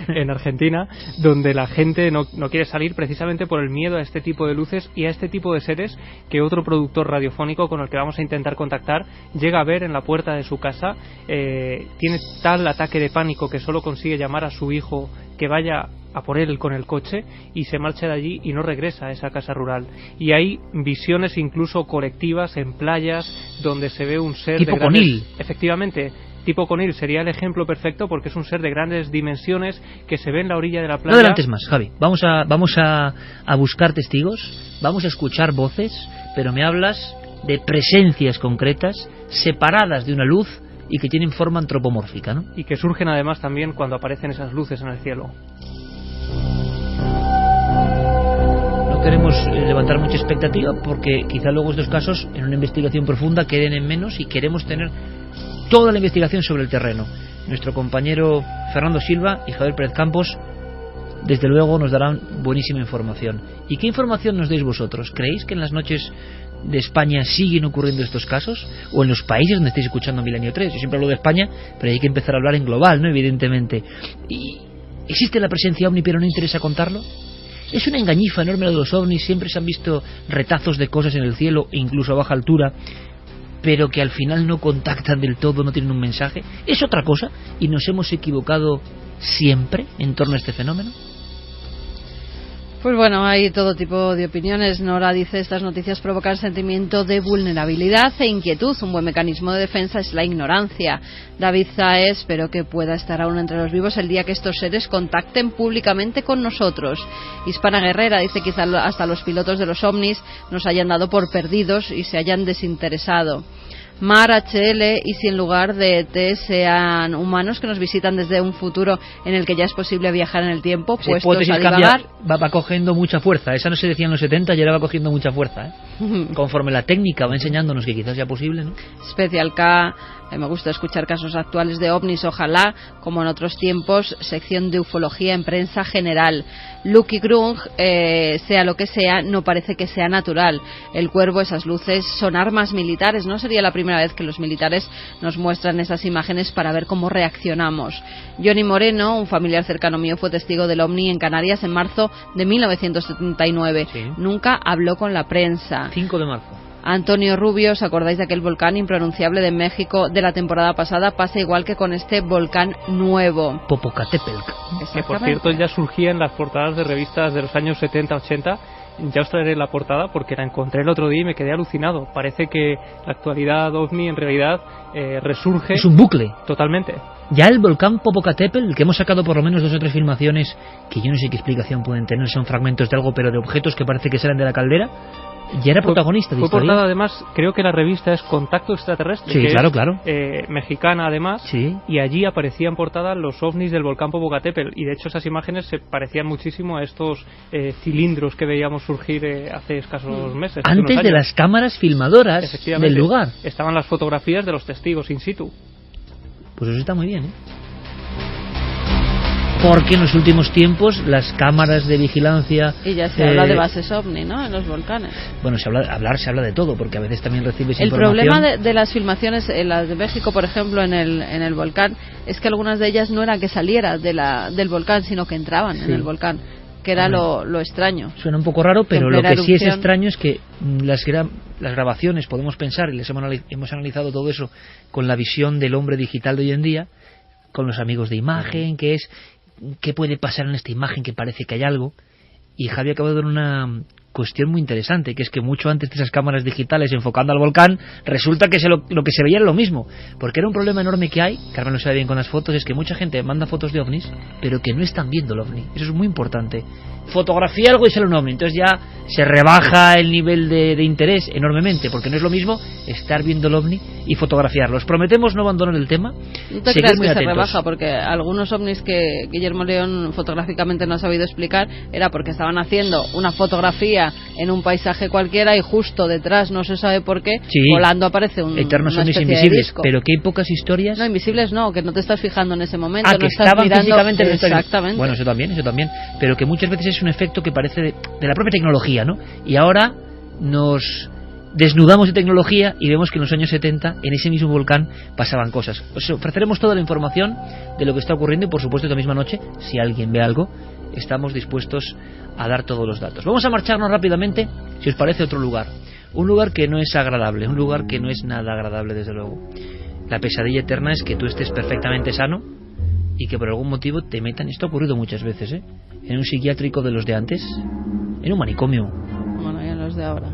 En Argentina, donde la gente no quiere salir precisamente por el miedo a este tipo de luces y a este tipo de seres que otro productor radiofónico con el que vamos a intentar contactar llega a ver en la puerta de su casa. Tiene tal ataque de pánico que solo consigue llamar a su hijo que vaya a por él con el coche y se marcha de allí y no regresa a esa casa rural. Y hay visiones incluso colectivas en playas donde se ve un ser tipo de grandes... Conil. Efectivamente, tipo Conil sería el ejemplo perfecto porque es un ser de grandes dimensiones que se ve en la orilla de la playa. No adelantes más, Javi. Vamos a buscar testigos, vamos a escuchar voces, pero me hablas de presencias concretas separadas de una luz y que tienen forma antropomórfica, ¿no? Y que surgen además también cuando aparecen esas luces en el cielo. No queremos levantar mucha expectativa porque quizá luego estos casos en una investigación profunda queden en menos y queremos tener toda la investigación sobre el terreno. Nuestro compañero Fernando Silva y Javier Pérez Campos desde luego nos darán buenísima información. ¿Y qué información nos dais vosotros? ¿Creéis que en las noches de España siguen ocurriendo estos casos? ¿O en los países donde estáis escuchando Milenio 3? Yo siempre hablo de España, pero hay que empezar a hablar en global, ¿no? Evidentemente. ¿Y existe la presencia ovni pero no interesa contarlo? Es una engañifa enorme lo de los ovnis. Siempre se han visto retazos de cosas en el cielo, incluso a baja altura, pero que al final no contactan del todo, no tienen un mensaje. ¿Es otra cosa? ¿Y nos hemos equivocado siempre en torno a este fenómeno? Pues bueno, hay todo tipo de opiniones. Nora dice: estas noticias provocan sentimiento de vulnerabilidad e inquietud. Un buen mecanismo de defensa es la ignorancia. David Zae: espero que pueda estar aún entre los vivos el día que estos seres contacten públicamente con nosotros. Hispana Guerrera dice: quizá hasta los pilotos de los ovnis nos hayan dado por perdidos y se hayan desinteresado. Mar HL: y si en lugar de ET sean humanos que nos visitan desde un futuro en el que ya es posible viajar en el tiempo, puestos a divagar. Va cogiendo mucha fuerza. Esa no se decía en los 70 y ahora va cogiendo mucha fuerza, ¿eh? Conforme la técnica va enseñándonos que quizás sea posible, ¿no? Special K: me gusta escuchar casos actuales de ovnis, ojalá, como en otros tiempos, sección de ufología en prensa general. Lucky Grung: sea lo que sea, no parece que sea natural. El Cuervo: esas luces son armas militares. No sería la primera vez que los militares nos muestran esas imágenes para ver cómo reaccionamos. Johnny Moreno: un familiar cercano mío fue testigo del ovni en Canarias en marzo de 1979. Sí. Nunca habló con la prensa. 5 de marzo. Antonio Rubio: ¿os acordáis de aquel volcán impronunciable de México de la temporada pasada? Pasa igual que con este volcán nuevo. Popocatépetl. Que por cierto ya surgía en las portadas de revistas de los años 70-80. Ya os traeré la portada porque la encontré el otro día y me quedé alucinado. Parece que la actualidad ovni en realidad resurge. Es un bucle. Totalmente. Ya el volcán Popocatépetl, que hemos sacado por lo menos 2 o 3 filmaciones que yo no sé qué explicación pueden tener, son fragmentos de algo, pero de objetos que parece que salen de la caldera. Ya era protagonista de fue historia. Portada, además, creo que la revista es Contacto Extraterrestre. Sí, que claro. Mexicana, además. Sí. Y allí aparecían en portada los ovnis del volcán Popocatépetl. Y de hecho esas imágenes se parecían muchísimo a estos cilindros que veíamos surgir hace escasos meses. Antes de las cámaras filmadoras del lugar. Estaban las fotografías de los testigos in situ. Pues eso está muy bien, ¿eh? porque en los últimos tiempos las cámaras de vigilancia... Y ya se habla de bases OVNI, ¿no?, en los volcanes. Bueno, se habla de todo, porque a veces también recibes el información... El problema de las filmaciones, las de México, por ejemplo, en el volcán, es que algunas de ellas no eran que saliera del volcán, sino que entraban en el volcán, que era lo extraño. Suena un poco raro, pero lo que sí es erupción... extraño es que las grabaciones, podemos pensar, y les hemos analizado todo eso con la visión del hombre digital de hoy en día, con los amigos de imagen, que es qué puede pasar en esta imagen que parece que hay algo. Y Javi acaba de dar una cuestión muy interesante, que es que mucho antes de esas cámaras digitales enfocando al volcán, resulta que lo que se veía era lo mismo, porque era un problema enorme que hay, Carmen lo sabe bien con las fotos, es que mucha gente manda fotos de ovnis, pero que no están viendo el ovni. Eso es muy importante. Fotografía algo y sale un ovni, entonces ya se rebaja el nivel de interés enormemente, porque no es lo mismo estar viendo el ovni y fotografiarlo. Os prometemos no abandonar el tema. No te creas que se rebaja, porque algunos ovnis que Guillermo León fotográficamente no ha sabido explicar era porque estaban haciendo una fotografía en un paisaje cualquiera y justo detrás, no se sabe por qué, volando aparece eternos ovnis invisibles, pero que hay pocas historias. No, invisibles no, que no te estás fijando en ese momento, no que estás estaban mirando físicamente en el exactamente. Bueno, eso también, pero que muchas veces es un efecto que parece de la propia tecnología, ¿no? Y ahora nos desnudamos de tecnología y vemos que en los años 70 en ese mismo volcán pasaban cosas. Os ofreceremos toda la información de lo que está ocurriendo y por supuesto esta misma noche, si alguien ve algo, estamos dispuestos a dar todos los datos. Vamos a marcharnos rápidamente, si os parece, a otro lugar. Un lugar que no es agradable, un lugar que no es nada agradable, desde luego. La pesadilla eterna es que tú estés perfectamente sano y que por algún motivo te metan, esto ha ocurrido muchas veces, en un psiquiátrico de los de antes, en un manicomio. Bueno, y en los de ahora.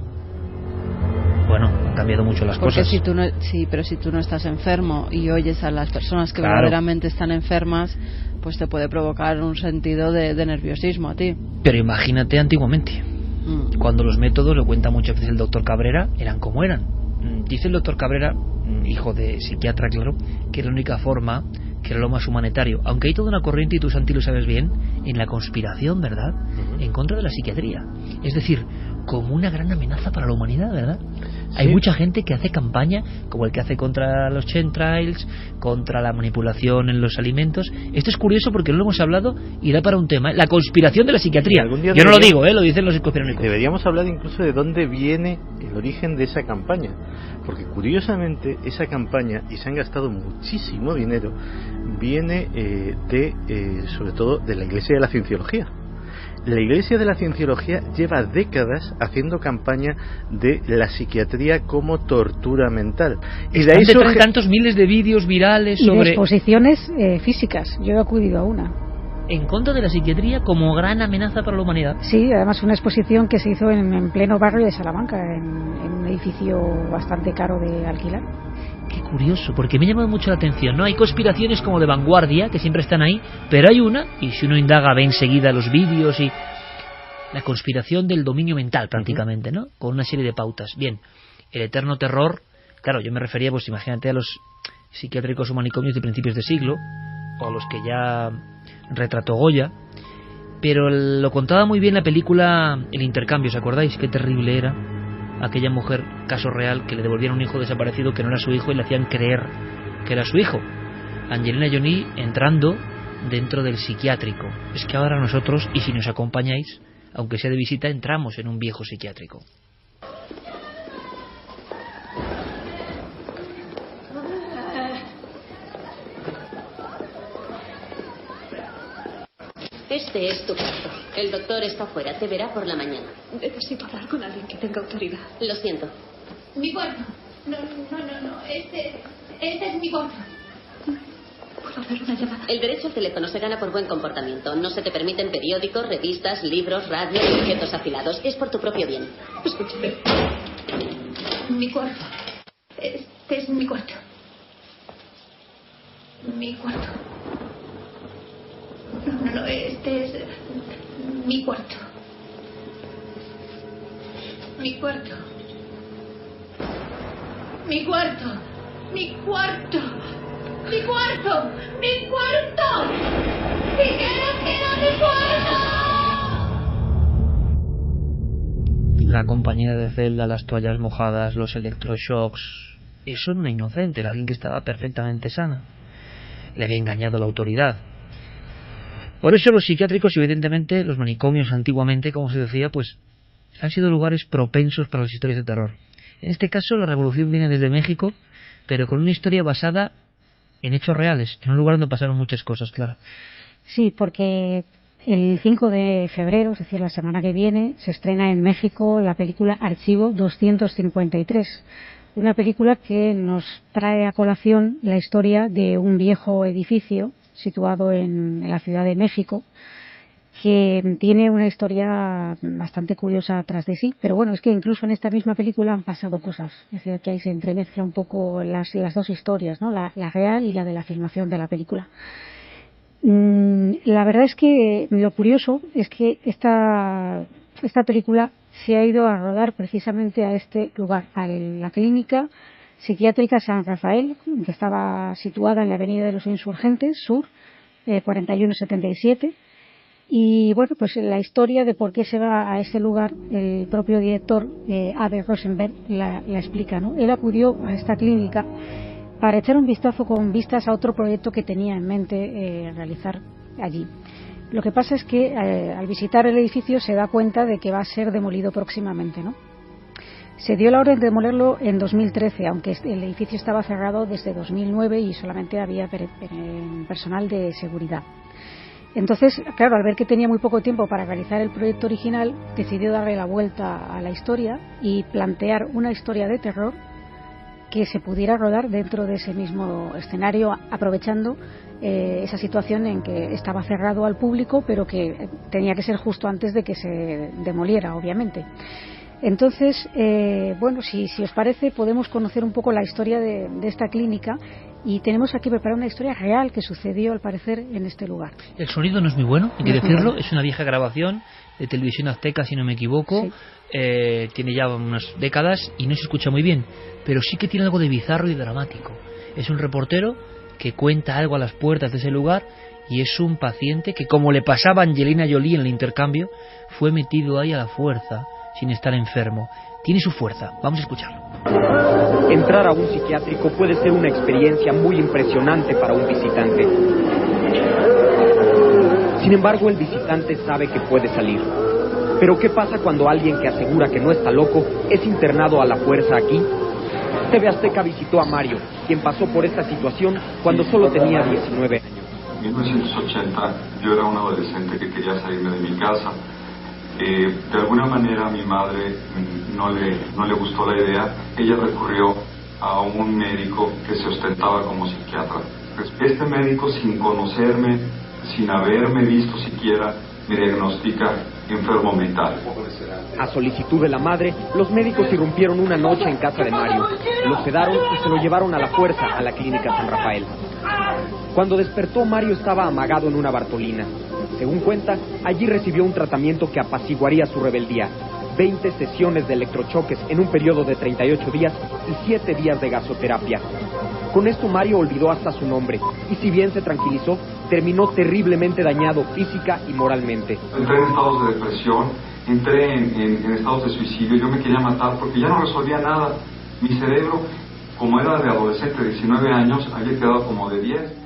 Bueno, han cambiado mucho las cosas. Pero si tú no estás enfermo y oyes a las personas que verdaderamente están enfermas, pues te puede provocar un sentido de nerviosismo a ti. Pero imagínate antiguamente, cuando los métodos, lo cuenta muchas veces el doctor Cabrera, eran como eran. Dice el doctor Cabrera, hijo de psiquiatra, claro, que era la única forma, que era lo más humanitario, aunque hay toda una corriente, y tú, Santi, lo sabes bien, en la conspiración, ¿verdad?, en contra de la psiquiatría, es decir, como una gran amenaza para la humanidad, ¿verdad? Sí. Hay mucha gente que hace campaña, como el que hace contra los chemtrails, contra la manipulación en los alimentos. Esto es curioso porque no lo hemos hablado y da para un tema, la conspiración de la psiquiatría. Yo no lo digo, lo dicen los conspiranoicos. Deberíamos hablar incluso de dónde viene el origen de esa campaña, porque curiosamente esa campaña, y se han gastado muchísimo dinero, viene sobre todo de la Iglesia de la Cienciología. La Iglesia de la Cienciología lleva décadas haciendo campaña de la psiquiatría como tortura mental. Y de ahí surgen tantos miles de vídeos virales sobre... Y de exposiciones físicas. Yo he acudido a una. En contra de la psiquiatría como gran amenaza para la humanidad. Sí, además una exposición que se hizo en pleno barrio de Salamanca, en un edificio bastante caro de alquilar. Qué curioso, porque me ha llamado mucho la atención, ¿no? Hay conspiraciones como de vanguardia, que siempre están ahí, pero hay una, y si uno indaga ve enseguida los vídeos, y la conspiración del dominio mental prácticamente, ¿no? Con una serie de pautas. Bien, el eterno terror, claro, yo me refería, pues imagínate a los psiquiátricos o manicomios de principios de siglo, o a los que ya retrató Goya, pero lo contaba muy bien la película El intercambio, ¿os acordáis? Qué terrible era aquella mujer, caso real, que le devolvieron un hijo desaparecido que no era su hijo y le hacían creer que era su hijo. Angelina Jolie entrando dentro del psiquiátrico. Es que ahora nosotros, y si nos acompañáis, aunque sea de visita, entramos en un viejo psiquiátrico. Este es tu cuarto. El doctor está fuera. Te verá por la mañana. Necesito hablar con alguien que tenga autoridad. Lo siento. Mi cuarto. No. Este es mi cuarto. ¿Puedo hacer una llamada? El derecho al teléfono se gana por buen comportamiento. No se te permiten periódicos, revistas, libros, radio y objetos afilados. Es por tu propio bien. Escúchame. Mi cuarto. Este es mi cuarto. Mi cuarto. No, este es mi cuarto. Mi cuarto. Mi cuarto. Mi cuarto. Mi cuarto. Mi cuarto. ¡Mi cuarto! La compañera de celda, las toallas mojadas, los electroshocks. Eso era una inocente, alguien que estaba perfectamente sana. Le había engañado la autoridad. Por eso los psiquiátricos, y evidentemente los manicomios antiguamente, como se decía, pues han sido lugares propensos para las historias de terror. En este caso la revolución viene desde México, pero con una historia basada en hechos reales, en un lugar donde pasaron muchas cosas, claro. Sí, porque el 5 de febrero, es decir, la semana que viene, se estrena en México la película Archivo 253, una película que nos trae a colación la historia de un viejo edificio situado en la Ciudad de México, que tiene una historia bastante curiosa tras de sí, pero bueno, es que incluso en esta misma película han pasado cosas, es decir, que ahí se entremezcla un poco las dos historias, ¿no? La real y la de la filmación de la película. La verdad es que lo curioso es que esta película se ha ido a rodar precisamente a este lugar, a la clínica psiquiátrica San Rafael, que estaba situada en la Avenida de los Insurgentes Sur, 4177. Y bueno, pues la historia de por qué se va a ese lugar, el propio director, Abe Rosenberg, la explica, ¿no? Él acudió a esta clínica para echar un vistazo con vistas a otro proyecto que tenía en mente realizar allí. Lo que pasa es que al visitar el edificio se da cuenta de que va a ser demolido próximamente, ¿no? Se dio la orden de demolerlo en 2013, aunque el edificio estaba cerrado desde 2009 y solamente había personal de seguridad. Entonces, claro, al ver que tenía muy poco tiempo para realizar el proyecto original, decidió darle la vuelta a la historia y plantear una historia de terror que se pudiera rodar dentro de ese mismo escenario, aprovechando esa situación en que estaba cerrado al público, pero que tenía que ser justo antes de que se demoliera, obviamente. Entonces, bueno, si os parece, podemos conocer un poco la historia de esta clínica, y tenemos aquí preparada una historia real que sucedió, al parecer, en este lugar. El sonido no es muy bueno, hay que decirlo, es una vieja grabación de Televisión Azteca, si no me equivoco, sí. Tiene ya unas décadas y no se escucha muy bien, pero sí que tiene algo de bizarro y dramático. Es un reportero que cuenta algo a las puertas de ese lugar, y es un paciente que, como le pasaba a Angelina Jolie en el intercambio, fue metido ahí a la fuerza, sin estar enfermo. Tiene su fuerza, vamos a escucharlo. Entrar a un psiquiátrico puede ser una experiencia muy impresionante para un visitante. Sin embargo, el visitante sabe que puede salir. Pero ¿qué pasa cuando alguien que asegura que no está loco es internado a la fuerza aquí? TV Azteca visitó a Mario, quien pasó por esta situación cuando solo tenía 19 años. En 1980 yo era un adolescente que quería salirme de mi casa. De alguna manera a mi madre no le gustó la idea. Ella recurrió a un médico que se ostentaba como psiquiatra. Este médico, sin conocerme, sin haberme visto siquiera, me diagnostica enfermo mental. A solicitud de la madre, los médicos irrumpieron una noche en casa de Mario. Lo sedaron y se lo llevaron a la fuerza a la clínica San Rafael. Cuando despertó, Mario estaba amagado en una Bartolina. Según cuenta, allí recibió un tratamiento que apaciguaría su rebeldía. 20 sesiones de electrochoques en un periodo de 38 días y 7 días de gasoterapia. Con esto Mario olvidó hasta su nombre, y si bien se tranquilizó, terminó terriblemente dañado física y moralmente. Entré en estados de depresión, entré en estados de suicidio. Yo me quería matar porque ya no resolvía nada. Mi cerebro, como era de adolescente de 19 años, había quedado como de 10.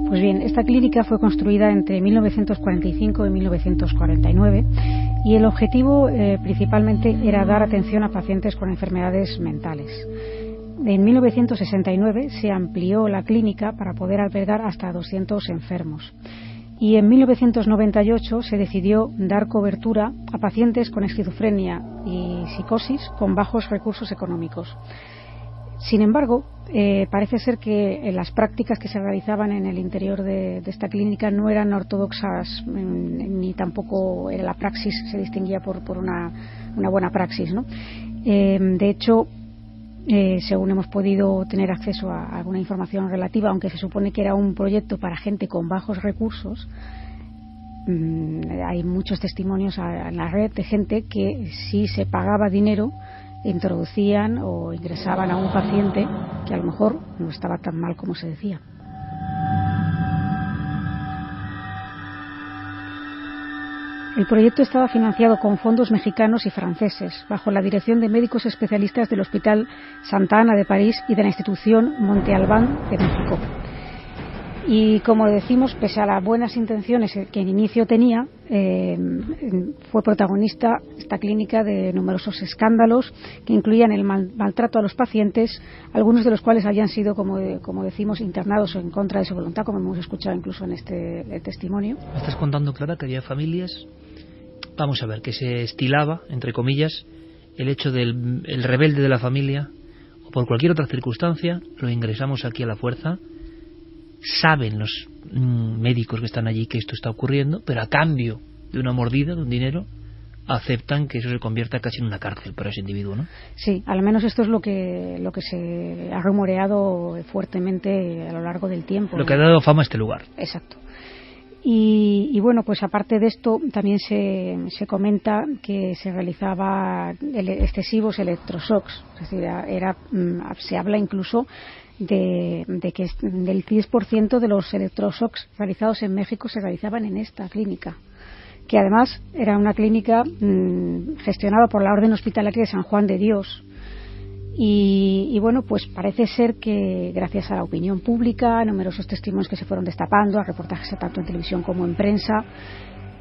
Pues bien, esta clínica fue construida entre 1945 y 1949 y el objetivo principalmente era dar atención a pacientes con enfermedades mentales. En 1969 se amplió la clínica para poder albergar hasta 200 enfermos. Y en 1998 se decidió dar cobertura a pacientes con esquizofrenia y psicosis con bajos recursos económicos. Sin embargo, parece ser que las prácticas que se realizaban en el interior de esta clínica no eran ortodoxas, ni tampoco la praxis se distinguía por una buena praxis, ¿no? De hecho, según hemos podido tener acceso a alguna información relativa, aunque se supone que era un proyecto para gente con bajos recursos, hay muchos testimonios en la red de gente que si se pagaba dinero introducían o ingresaban a un paciente que a lo mejor no estaba tan mal como se decía. El proyecto estaba financiado con fondos mexicanos y franceses, bajo la dirección de médicos especialistas del Hospital Santa Ana de París y de la institución Monte Albán de México. Y como decimos, pese a las buenas intenciones que en inicio tenía, fue protagonista esta clínica de numerosos escándalos que incluían el maltrato a los pacientes, algunos de los cuales habían sido, como decimos, internados en contra de su voluntad, como hemos escuchado incluso en este testimonio. Me estás contando, Clara, que había familias, vamos a ver, que se estilaba, entre comillas, el hecho del el rebelde de la familia, o por cualquier otra circunstancia, lo ingresamos aquí a la fuerza. Saben los médicos que están allí que esto está ocurriendo, pero a cambio de una mordida, de un dinero, aceptan que eso se convierta casi en una cárcel para ese individuo, ¿no? Sí, al menos esto es lo que se ha rumoreado fuertemente a lo largo del tiempo. Lo que ha dado fama a este lugar. Exacto. Y bueno, pues aparte de esto también se comenta que se realizaba excesivos electroshocks, es decir, se habla incluso de que del 10% de los electroshocks realizados en México se realizaban en esta clínica, que además era una clínica gestionada por la Orden Hospitalaria de San Juan de Dios. Y bueno, pues parece ser que gracias a la opinión pública, a numerosos testimonios que se fueron destapando, a reportajes tanto en televisión como en prensa,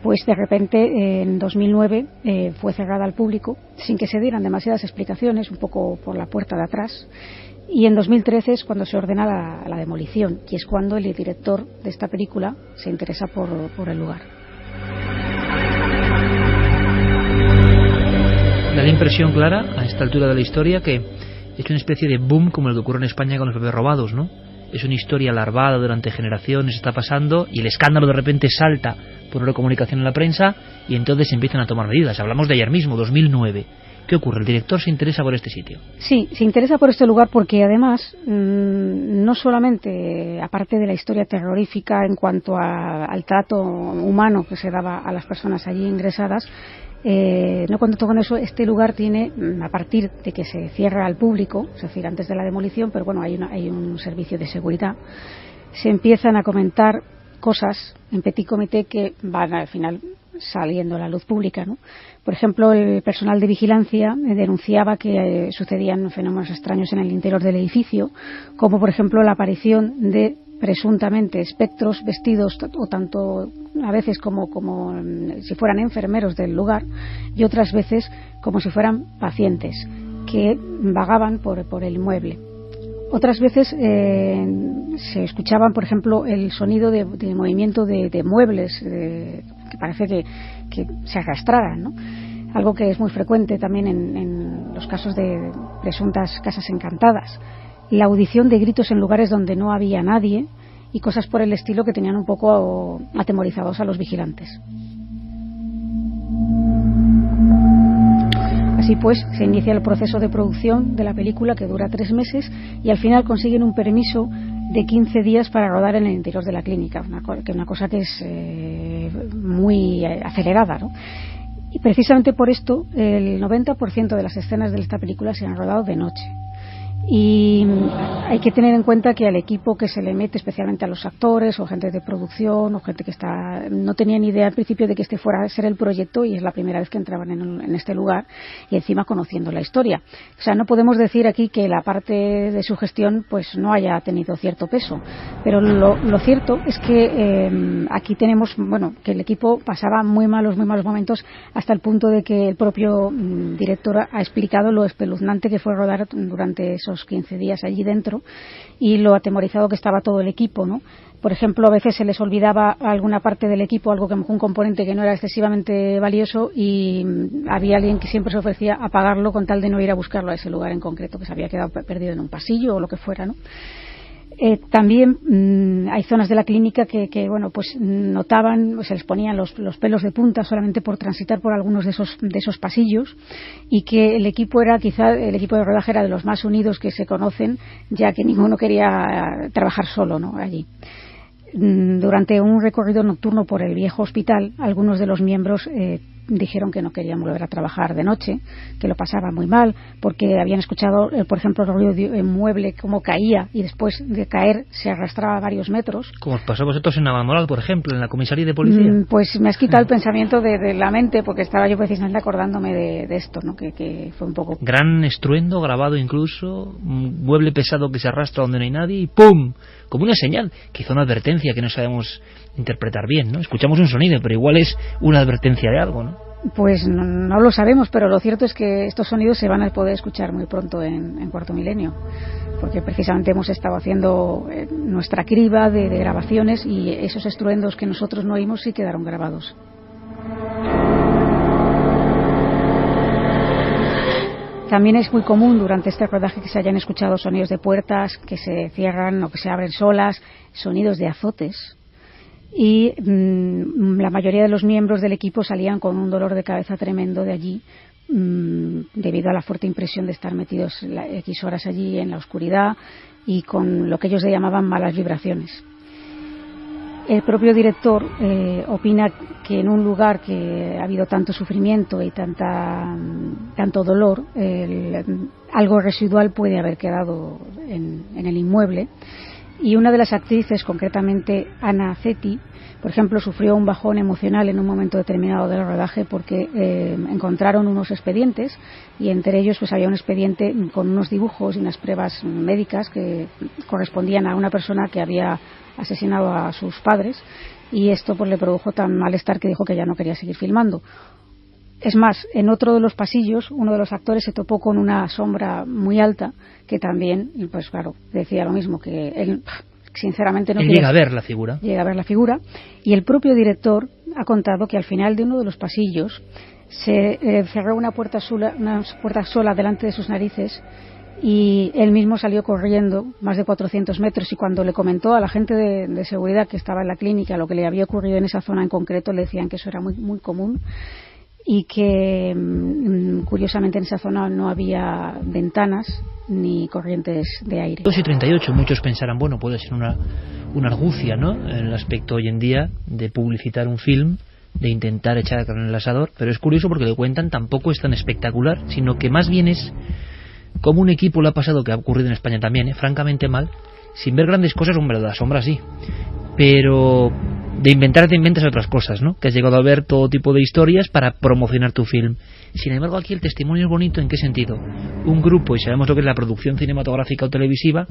pues de repente en 2009 fue cerrada al público sin que se dieran demasiadas explicaciones, un poco por la puerta de atrás. Y en 2013 es cuando se ordena la demolición, y es cuando el director de esta película se interesa por el lugar. Da la impresión, Clara, a esta altura de la historia, que es una especie de boom como el que ocurre en España con los bebés robados, ¿no? Es una historia larvada durante generaciones, está pasando, y el escándalo de repente salta por una comunicación en la prensa, y entonces se empiezan a tomar medidas. Hablamos de ayer mismo, 2009. ¿Qué ocurre? ¿El director se interesa por este sitio? Sí, se interesa por este lugar porque además no solamente, aparte de la historia terrorífica en cuanto al trato humano que se daba a las personas allí ingresadas, no contento con eso, este lugar tiene, a partir de que se cierra al público, es decir, antes de la demolición, pero bueno, hay un servicio de seguridad, se empiezan a comentar cosas en petit comité que van al final saliendo a la luz pública, ¿no? Por ejemplo, el personal de vigilancia denunciaba que sucedían fenómenos extraños en el interior del edificio, como por ejemplo la aparición de presuntamente espectros vestidos o tanto a veces como si fueran enfermeros del lugar, y otras veces como si fueran pacientes que vagaban por el inmueble. Otras veces se escuchaban, por ejemplo, el sonido de movimiento de muebles que parece que se arrastraran, ¿no? Algo que es muy frecuente también en los casos de presuntas casas encantadas. La audición de gritos en lugares donde no había nadie y cosas por el estilo que tenían un poco atemorizados a los vigilantes. Así pues, se inicia el proceso de producción de la película, que dura 3 meses, y al final consiguen un permiso de 15 días para rodar en el interior de la clínica, una cosa que es muy acelerada, ¿no? Y precisamente por esto el 90% de las escenas de esta película se han rodado de noche. Y hay que tener en cuenta que al equipo que se le mete, especialmente a los actores o gente de producción o gente que no tenía ni idea al principio de que este fuera a ser el proyecto, y es la primera vez que entraban en este lugar, y encima conociendo la historia. O sea, no podemos decir aquí que la parte de su gestión pues no haya tenido cierto peso, pero lo cierto es que aquí tenemos, bueno, que el equipo pasaba muy malos momentos, hasta el punto de que el propio director ha explicado lo espeluznante que fue rodar durante esos 15 días allí dentro y lo atemorizado que estaba todo el equipo, ¿no? Por ejemplo, a veces se les olvidaba alguna parte del equipo, un componente que no era excesivamente valioso, y había alguien que siempre se ofrecía a pagarlo con tal de no ir a buscarlo a ese lugar en concreto, que se había quedado perdido en un pasillo o lo que fuera, ¿no? También hay zonas de la clínica que bueno, pues notaban, se les ponían los pelos de punta solamente por transitar por algunos de esos pasillos, y que el equipo de rodaje era de los más unidos que se conocen, ya que ninguno quería trabajar solo, ¿no? Allí. Durante un recorrido nocturno por el viejo hospital, algunos de los miembros dijeron que no querían volver a trabajar de noche, que lo pasaban muy mal, porque habían escuchado, por ejemplo, el ruido de un mueble como caía y después de caer se arrastraba varios metros. Como os pasó a vosotros en Navalmoral, por ejemplo, en la comisaría de policía. Pues me has quitado el pensamiento de la mente, porque estaba yo precisamente acordándome de esto, ¿no? Que fue un poco... Gran estruendo, grabado incluso, un mueble pesado que se arrastra donde no hay nadie y ¡pum! Como una señal, que hizo una advertencia que no sabemos interpretar bien, ¿no? Escuchamos un sonido, pero igual es una advertencia de algo, ¿no? Pues no lo sabemos, pero lo cierto es que estos sonidos se van a poder escuchar muy pronto en Cuarto Milenio, porque precisamente hemos estado haciendo nuestra criba de grabaciones y esos estruendos que nosotros no oímos sí quedaron grabados. También es muy común durante este rodaje que se hayan escuchado sonidos de puertas que se cierran o que se abren solas, sonidos de azotes, y la mayoría de los miembros del equipo salían con un dolor de cabeza tremendo de allí, debido a la fuerte impresión de estar metidos X horas allí en la oscuridad y con lo que ellos le llamaban malas vibraciones. El propio director opina que en un lugar que ha habido tanto sufrimiento y tanto dolor, algo residual puede haber quedado en el inmueble. Y una de las actrices, concretamente Ana Ceti, por ejemplo, sufrió un bajón emocional en un momento determinado del rodaje porque encontraron unos expedientes y entre ellos pues había un expediente con unos dibujos y unas pruebas médicas que correspondían a una persona que había asesinado a sus padres, y esto pues le produjo tan malestar que dijo que ya no quería seguir filmando. Es más, en otro de los pasillos, uno de los actores se topó con una sombra muy alta que también, pues claro, decía lo mismo, que él sinceramente no quería... Llega a ver la figura. Llega a ver la figura, y el propio director ha contado que al final de uno de los pasillos se cerró una puerta sola delante de sus narices, y él mismo salió corriendo más de 400 metros, y cuando le comentó a la gente de seguridad que estaba en la clínica lo que le había ocurrido en esa zona en concreto, le decían que eso era muy, muy común y que curiosamente en esa zona no había ventanas ni corrientes de aire. 2:38, muchos pensarán, bueno, puede ser una argucia, ¿no?, en el aspecto hoy en día de publicitar un film, de intentar echar carne en el asador, pero es curioso porque lo que cuentan tampoco es tan espectacular, sino que más bien es como un equipo le ha pasado, que ha ocurrido en España también, francamente mal, sin ver grandes cosas. Hombre, la sombra sí, pero de inventar te inventas otras cosas, ¿no? Que has llegado a ver todo tipo de historias para promocionar tu film. Sin embargo, aquí el testimonio es bonito. ¿En qué sentido? Un grupo, y sabemos lo que es la producción cinematográfica o televisiva,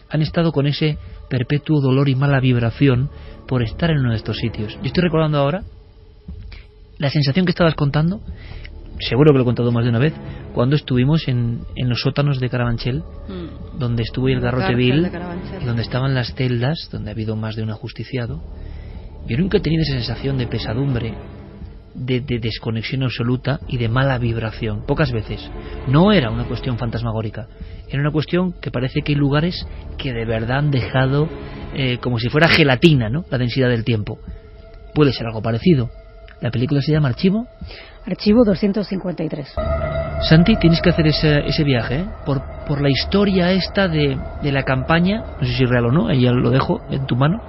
han estado con ese perpetuo dolor y mala vibración por estar en uno de estos sitios. Yo estoy recordando ahora la sensación que estabas contando, seguro que lo he contado más de una vez, cuando estuvimos en los sótanos de Carabanchel, donde estuvo el Garrote Vil, y donde estaban las celdas, donde ha habido más de un ajusticiado. Yo nunca he tenido esa sensación de pesadumbre, de desconexión absoluta y de mala vibración. Pocas veces. No era una cuestión fantasmagórica, era una cuestión que parece que hay lugares que de verdad han dejado como si fuera gelatina, ¿no?, la densidad del tiempo. Puede ser algo parecido. La película se llama Archivo. Archivo 253. Santi, tienes que hacer ese viaje, ¿eh? por la historia esta de la campaña, no sé si es real o no, ahí ya lo dejo en tu mano,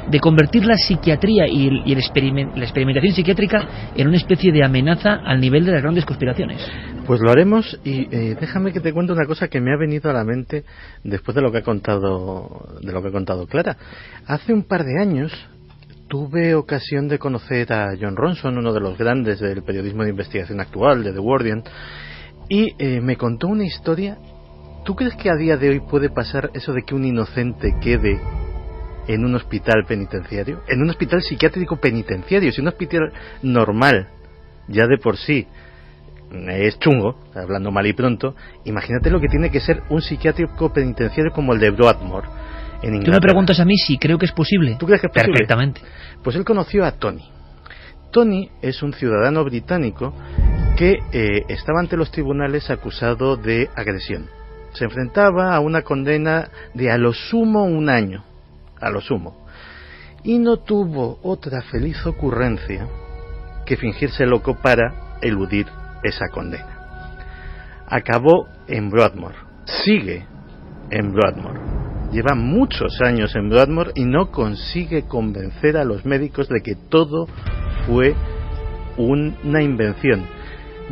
de convertir la psiquiatría y la experimentación psiquiátrica en una especie de amenaza al nivel de las grandes conspiraciones. Pues lo haremos, y déjame que te cuente una cosa que me ha venido a la mente después de lo que ha contado Clara. Hace un par de años tuve ocasión de conocer a Jon Ronson, uno de los grandes del periodismo de investigación actual, de The Guardian, y me contó una historia. ¿Tú crees que a día de hoy puede pasar eso de que un inocente quede en un hospital penitenciario? En un hospital psiquiátrico penitenciario. Si un hospital normal ya de por sí es chungo, hablando mal y pronto, imagínate lo que tiene que ser un psiquiátrico penitenciario como el de Broadmoor. Tú me preguntas a mí si creo que es posible. ¿Tú crees que es posible? Perfectamente. Pues él conoció a Tony. Tony es un ciudadano británico que estaba ante los tribunales acusado de agresión. Se enfrentaba a una condena de a lo sumo 1 año. A lo sumo. Y no tuvo otra feliz ocurrencia que fingirse loco para eludir esa condena. Acabó en Broadmoor. Sigue en Broadmoor. Lleva muchos años en Broadmoor y no consigue convencer a los médicos de que todo fue una invención.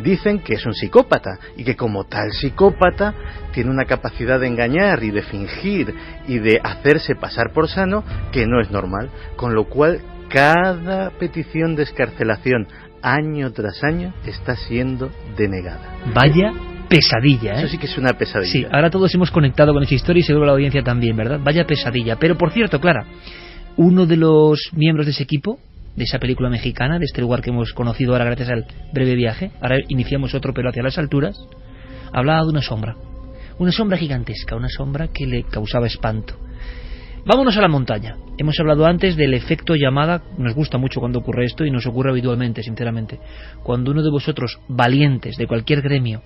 Dicen que es un psicópata y que como tal psicópata tiene una capacidad de engañar y de fingir y de hacerse pasar por sano que no es normal, con lo cual cada petición de excarcelación año tras año está siendo denegada. Vaya pesadilla, ¿eh? Eso sí que es una pesadilla. Sí, ahora todos hemos conectado con esa historia y seguro la audiencia también, ¿verdad? Vaya pesadilla. Pero por cierto, Clara, uno de los miembros de ese equipo, de esa película mexicana, de este lugar que hemos conocido ahora gracias al breve viaje, ahora iniciamos otro pero hacia las alturas, hablaba de una sombra gigantesca, una sombra que le causaba espanto. Vámonos a la montaña. Hemos hablado antes del efecto llamada, nos gusta mucho cuando ocurre esto y nos ocurre habitualmente, sinceramente. Cuando uno de vosotros, valientes de cualquier gremio,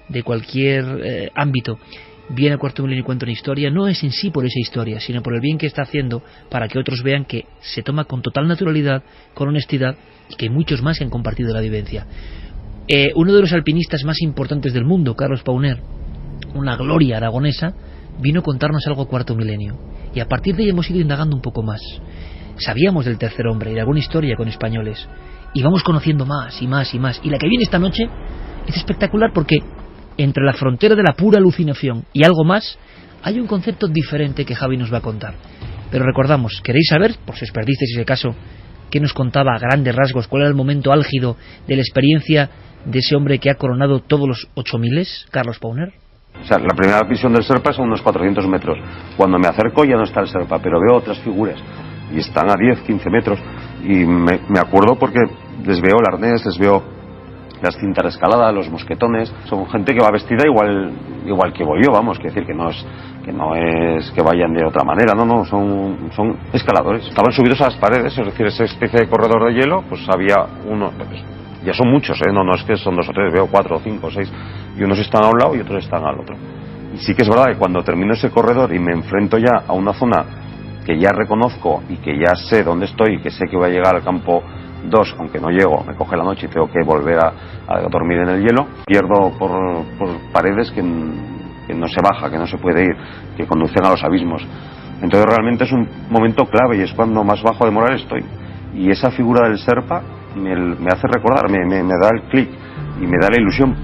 de cualquier ámbito, viene al Cuarto Milenio y cuenta una historia, no es en sí por esa historia, sino por el bien que está haciendo para que otros vean que se toma con total naturalidad, con honestidad, y que muchos más han compartido la vivencia. Uno de los alpinistas más importantes del mundo, Carlos Pauner, una gloria aragonesa, vino a contarnos algo Cuarto Milenio, y a partir de ahí hemos ido indagando un poco más. Sabíamos del tercer hombre y de alguna historia con españoles, y vamos conociendo más y más y más, y la que viene esta noche es espectacular porque entre la frontera de la pura alucinación y algo más, hay un concepto diferente que Javi nos va a contar. Pero recordamos, ¿queréis saber, por si os perdisteis ese caso, qué nos contaba a grandes rasgos, cuál era el momento álgido de la experiencia de ese hombre que ha coronado todos los 8000, Carlos Pauner? O sea, la primera visión del Serpa es a unos 400 metros. Cuando me acerco ya no está el Serpa, pero veo otras figuras. Y están a 10, 15 metros. Y me acuerdo porque les veo el arnés, les veo las cintas de escalada, los mosquetones. Son gente que va vestida igual que voy yo, vamos, quiere decir que no es que vayan de otra manera, no, son escaladores. Estaban subidos a las paredes, es decir, esa especie de corredor de hielo, pues había uno, ya son muchos, no es que son 2 o 3, veo 4 o 5 o 6, y unos están a un lado y otros están al otro. Y sí que es verdad que cuando termino ese corredor y me enfrento ya a una zona que ya reconozco y que ya sé dónde estoy y que sé que voy a llegar al campo 2, aunque no llego, me coge la noche y tengo que volver a dormir en el hielo, pierdo por paredes que no se baja, que no se puede ir, que conducen a los abismos. Entonces realmente es un momento clave y es cuando más bajo de moral estoy. Y esa figura del Serpa me hace recordar, me da el clic y me da la ilusión.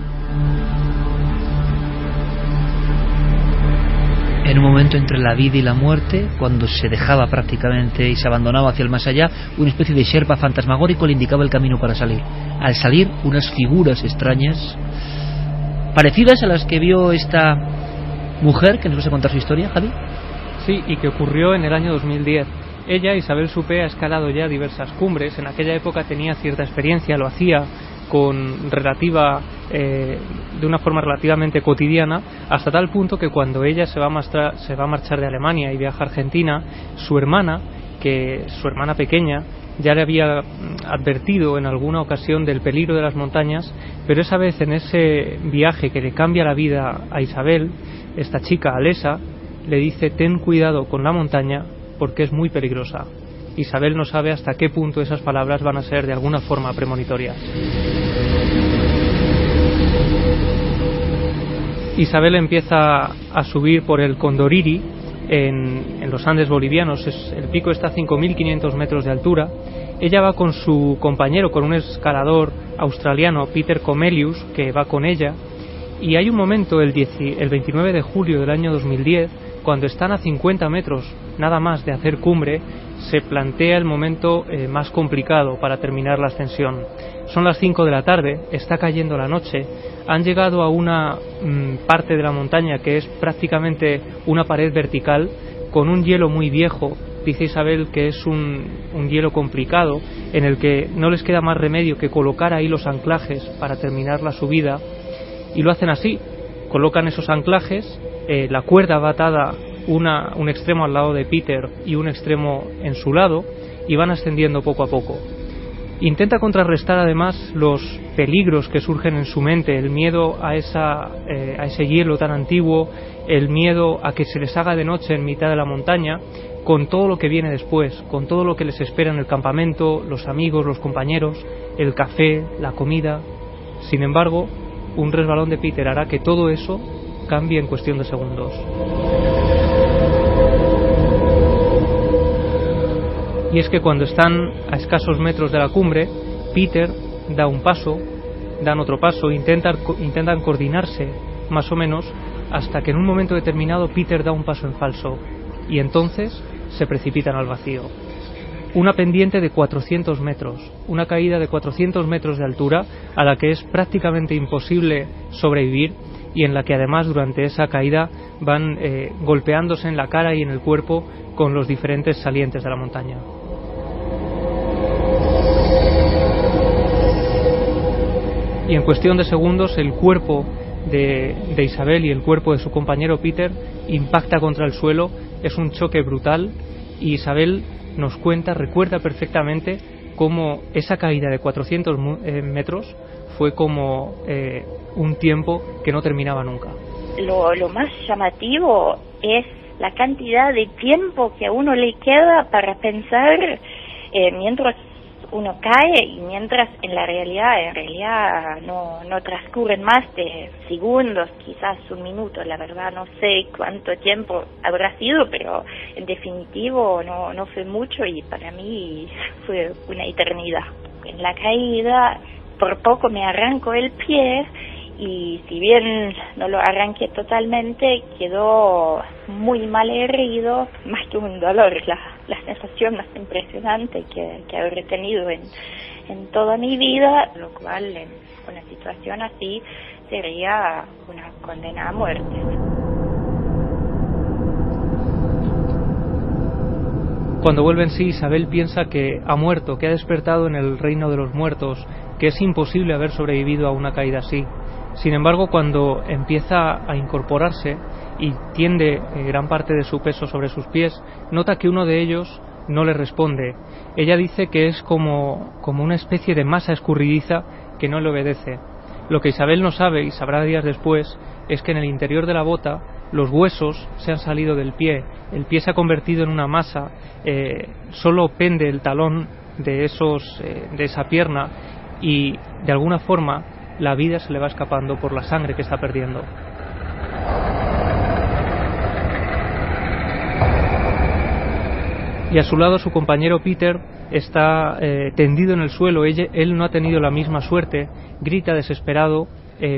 En un momento entre la vida y la muerte, cuando se dejaba prácticamente y se abandonaba hacia el más allá, una especie de Sherpa fantasmagórico le indicaba el camino para salir. Al salir, unas figuras extrañas, parecidas a las que vio esta mujer, que nos vas a contar su historia, Javi. Sí, y que ocurrió en el año 2010. Ella, Isabel Supé, ha escalado ya diversas cumbres. En aquella época tenía cierta experiencia, lo hacía de una forma relativamente cotidiana, hasta tal punto que cuando ella se va a marchar de Alemania y viaja a Argentina, su hermana pequeña ya le había advertido en alguna ocasión del peligro de las montañas, pero esa vez en ese viaje que le cambia la vida a Isabel, esta chica Alesa le dice: ten cuidado con la montaña porque es muy peligrosa. Isabel no sabe hasta qué punto esas palabras van a ser de alguna forma premonitorias. Isabel empieza a subir por el Condoriri en los Andes bolivianos. El pico está a 5.500 metros de altura. Ella va con su compañero, con un escalador australiano, Peter Comelius, que va con ella, y hay un momento, el 29 de julio del año 2010, cuando están a 50 metros nada más de hacer cumbre, se plantea el momento más complicado para terminar la ascensión. Son las 5 de la tarde, está cayendo la noche, han llegado a una parte de la montaña que es prácticamente una pared vertical con un hielo muy viejo. Dice Isabel que es un hielo complicado en el que no les queda más remedio que colocar ahí los anclajes para terminar la subida, y lo hacen así, colocan esos anclajes, la cuerda va atada un extremo al lado de Peter y un extremo en su lado, y van ascendiendo poco a poco. Intenta contrarrestar además los peligros que surgen en su mente, el miedo a ese hielo tan antiguo, el miedo a que se les haga de noche en mitad de la montaña, con todo lo que viene después, con todo lo que les espera en el campamento, los amigos, los compañeros, el café, la comida. Sin embargo, un resbalón de Peter hará que todo eso cambie en cuestión de segundos. Y es que cuando están a escasos metros de la cumbre, Peter da un paso, dan otro paso, intentan coordinarse más o menos, hasta que en un momento determinado Peter da un paso en falso y entonces se precipitan al vacío. Una pendiente de 400 metros, una caída de 400 metros de altura a la que es prácticamente imposible sobrevivir y en la que además durante esa caída van golpeándose en la cara y en el cuerpo con los diferentes salientes de la montaña. Y en cuestión de segundos el cuerpo de Isabel y el cuerpo de su compañero Peter impacta contra el suelo, es un choque brutal y Isabel nos recuerda perfectamente cómo esa caída de 400 metros fue como un tiempo que no terminaba nunca. Lo más llamativo es la cantidad de tiempo que a uno le queda para pensar mientras uno cae y mientras en realidad no transcurren más de segundos, quizás un minuto. La verdad no sé cuánto tiempo habrá sido, pero en definitivo no fue mucho y para mí fue una eternidad. En la caída por poco me arranco el pie y si bien no lo arranqué totalmente, quedó muy mal herido, más que un dolor, la sensación más impresionante que habré tenido en toda mi vida, lo cual en una situación así sería una condena a muerte. Cuando vuelve en sí, Isabel piensa que ha muerto, que ha despertado en el reino de los muertos, que es imposible haber sobrevivido a una caída así. Sin embargo, cuando empieza a incorporarse y tiende gran parte de su peso sobre sus pies, nota que uno de ellos no le responde. Ella dice que es como una especie de masa escurridiza que no le obedece. Lo que Isabel no sabe, y sabrá días después, es que en el interior de la bota los huesos se han salido del pie, el pie se ha convertido en una masa, solo pende el talón de esa pierna y de alguna forma la vida se le va escapando por la sangre que está perdiendo. Y a su lado su compañero Peter está tendido en el suelo. Él no ha tenido la misma suerte, grita desesperado,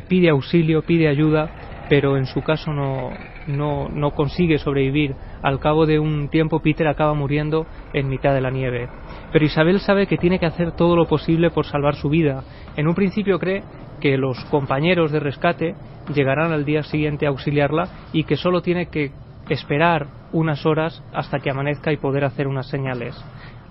pide auxilio, pide ayuda, pero en su caso no consigue sobrevivir. Al cabo de un tiempo Peter acaba muriendo en mitad de la nieve. Pero Isabel sabe que tiene que hacer todo lo posible por salvar su vida. En un principio cree que los compañeros de rescate llegarán al día siguiente a auxiliarla y que solo tiene que esperar unas horas hasta que amanezca y poder hacer unas señales.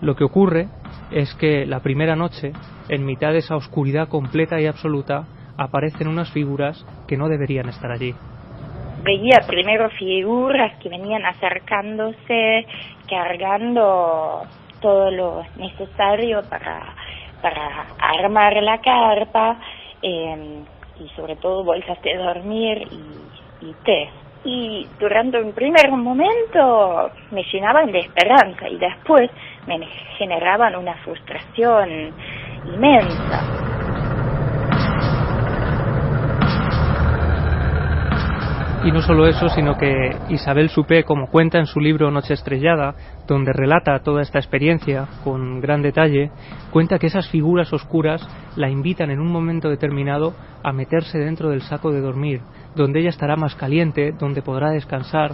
Lo que ocurre es que la primera noche, en mitad de esa oscuridad completa y absoluta, aparecen unas figuras que no deberían estar allí. Veía primero figuras que venían acercándose, cargando todo lo necesario para armar la carpa, y sobre todo bolsas de dormir y té. Y durante un primer momento me llenaban de esperanza y después me generaban una frustración inmensa. Y no solo eso, sino que Isabel Suppé, como cuenta en su libro Noche Estrellada, donde relata toda esta experiencia con gran detalle, cuenta que esas figuras oscuras la invitan en un momento determinado a meterse dentro del saco de dormir, donde ella estará más caliente, donde podrá descansar,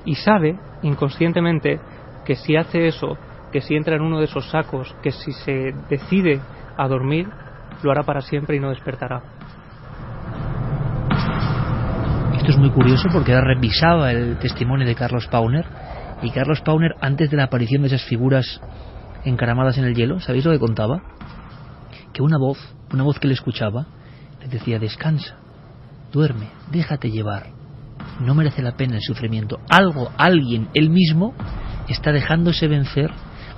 y sabe, inconscientemente, que si hace eso, que si entra en uno de esos sacos, que si se decide a dormir, lo hará para siempre y no despertará. Esto es muy curioso porque ahora revisaba el testimonio de Carlos Pauner, y Carlos Pauner, antes de la aparición de esas figuras encaramadas en el hielo, ¿sabéis lo que contaba? Que una voz que le escuchaba le decía: descansa, duerme, déjate llevar, no merece la pena el sufrimiento. Alguien, él mismo, está dejándose vencer.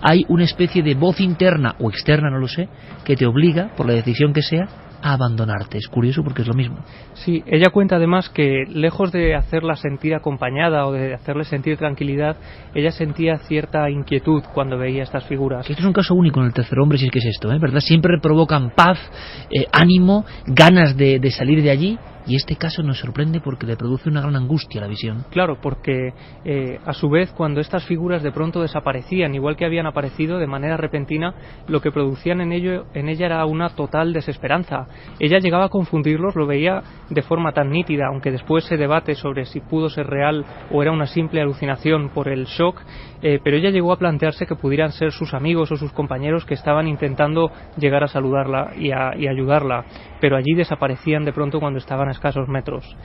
Hay una especie de voz interna o externa, no lo sé, que te obliga, por la decisión que sea, a abandonarte. Es curioso porque es lo mismo. Sí, ella cuenta además que lejos de hacerla sentir acompañada o de hacerle sentir tranquilidad, ella sentía cierta inquietud cuando veía estas figuras. Que esto es un caso único en el Tercer Hombre, si es que es esto, ¿verdad? Siempre provocan paz, ánimo, ganas de salir de allí, Y este caso nos sorprende porque le produce una gran angustia a la visión. Claro, porque a su vez, cuando estas figuras de pronto desaparecían, igual que habían aparecido de manera repentina, lo que producían en ella era una total desesperanza. Ella llegaba a confundirlos, lo veía de forma tan nítida, aunque después se debate sobre si pudo ser real o era una simple alucinación por el shock, pero ella llegó a plantearse que pudieran ser sus amigos o sus compañeros que estaban intentando llegar a saludarla y ayudarla, pero allí desaparecían de pronto cuando estaban a escasos metros.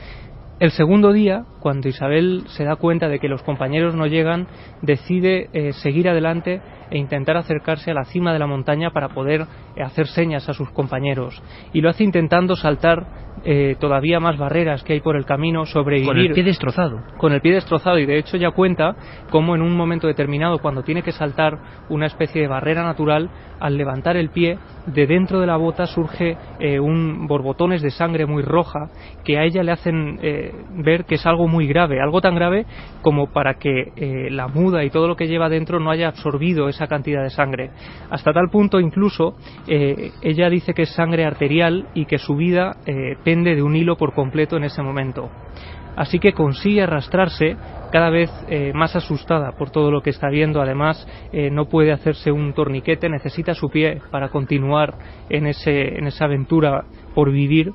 El segundo día, cuando Isabel se da cuenta de que los compañeros no llegan, decide seguir adelante e intentar acercarse a la cima de la montaña para poder hacer señas a sus compañeros, y lo hace intentando saltar todavía más barreras que hay por el camino, sobrevivir con el pie destrozado. Con el pie destrozado, y de hecho ya cuenta cómo en un momento determinado, cuando tiene que saltar una especie de barrera natural, al levantar el pie, de dentro de la bota surge borbotones de sangre muy roja que a ella le hacen ver que es algo muy grave, algo tan grave como para que la muda y todo lo que lleva dentro no haya absorbido esa cantidad de sangre. Hasta tal punto incluso ella dice que es sangre arterial y que su vida pende de un hilo por completo en ese momento. Así que consigue arrastrarse cada vez más asustada por todo lo que está viendo. Además, no puede hacerse un torniquete, necesita su pie para continuar en esa aventura por vivir.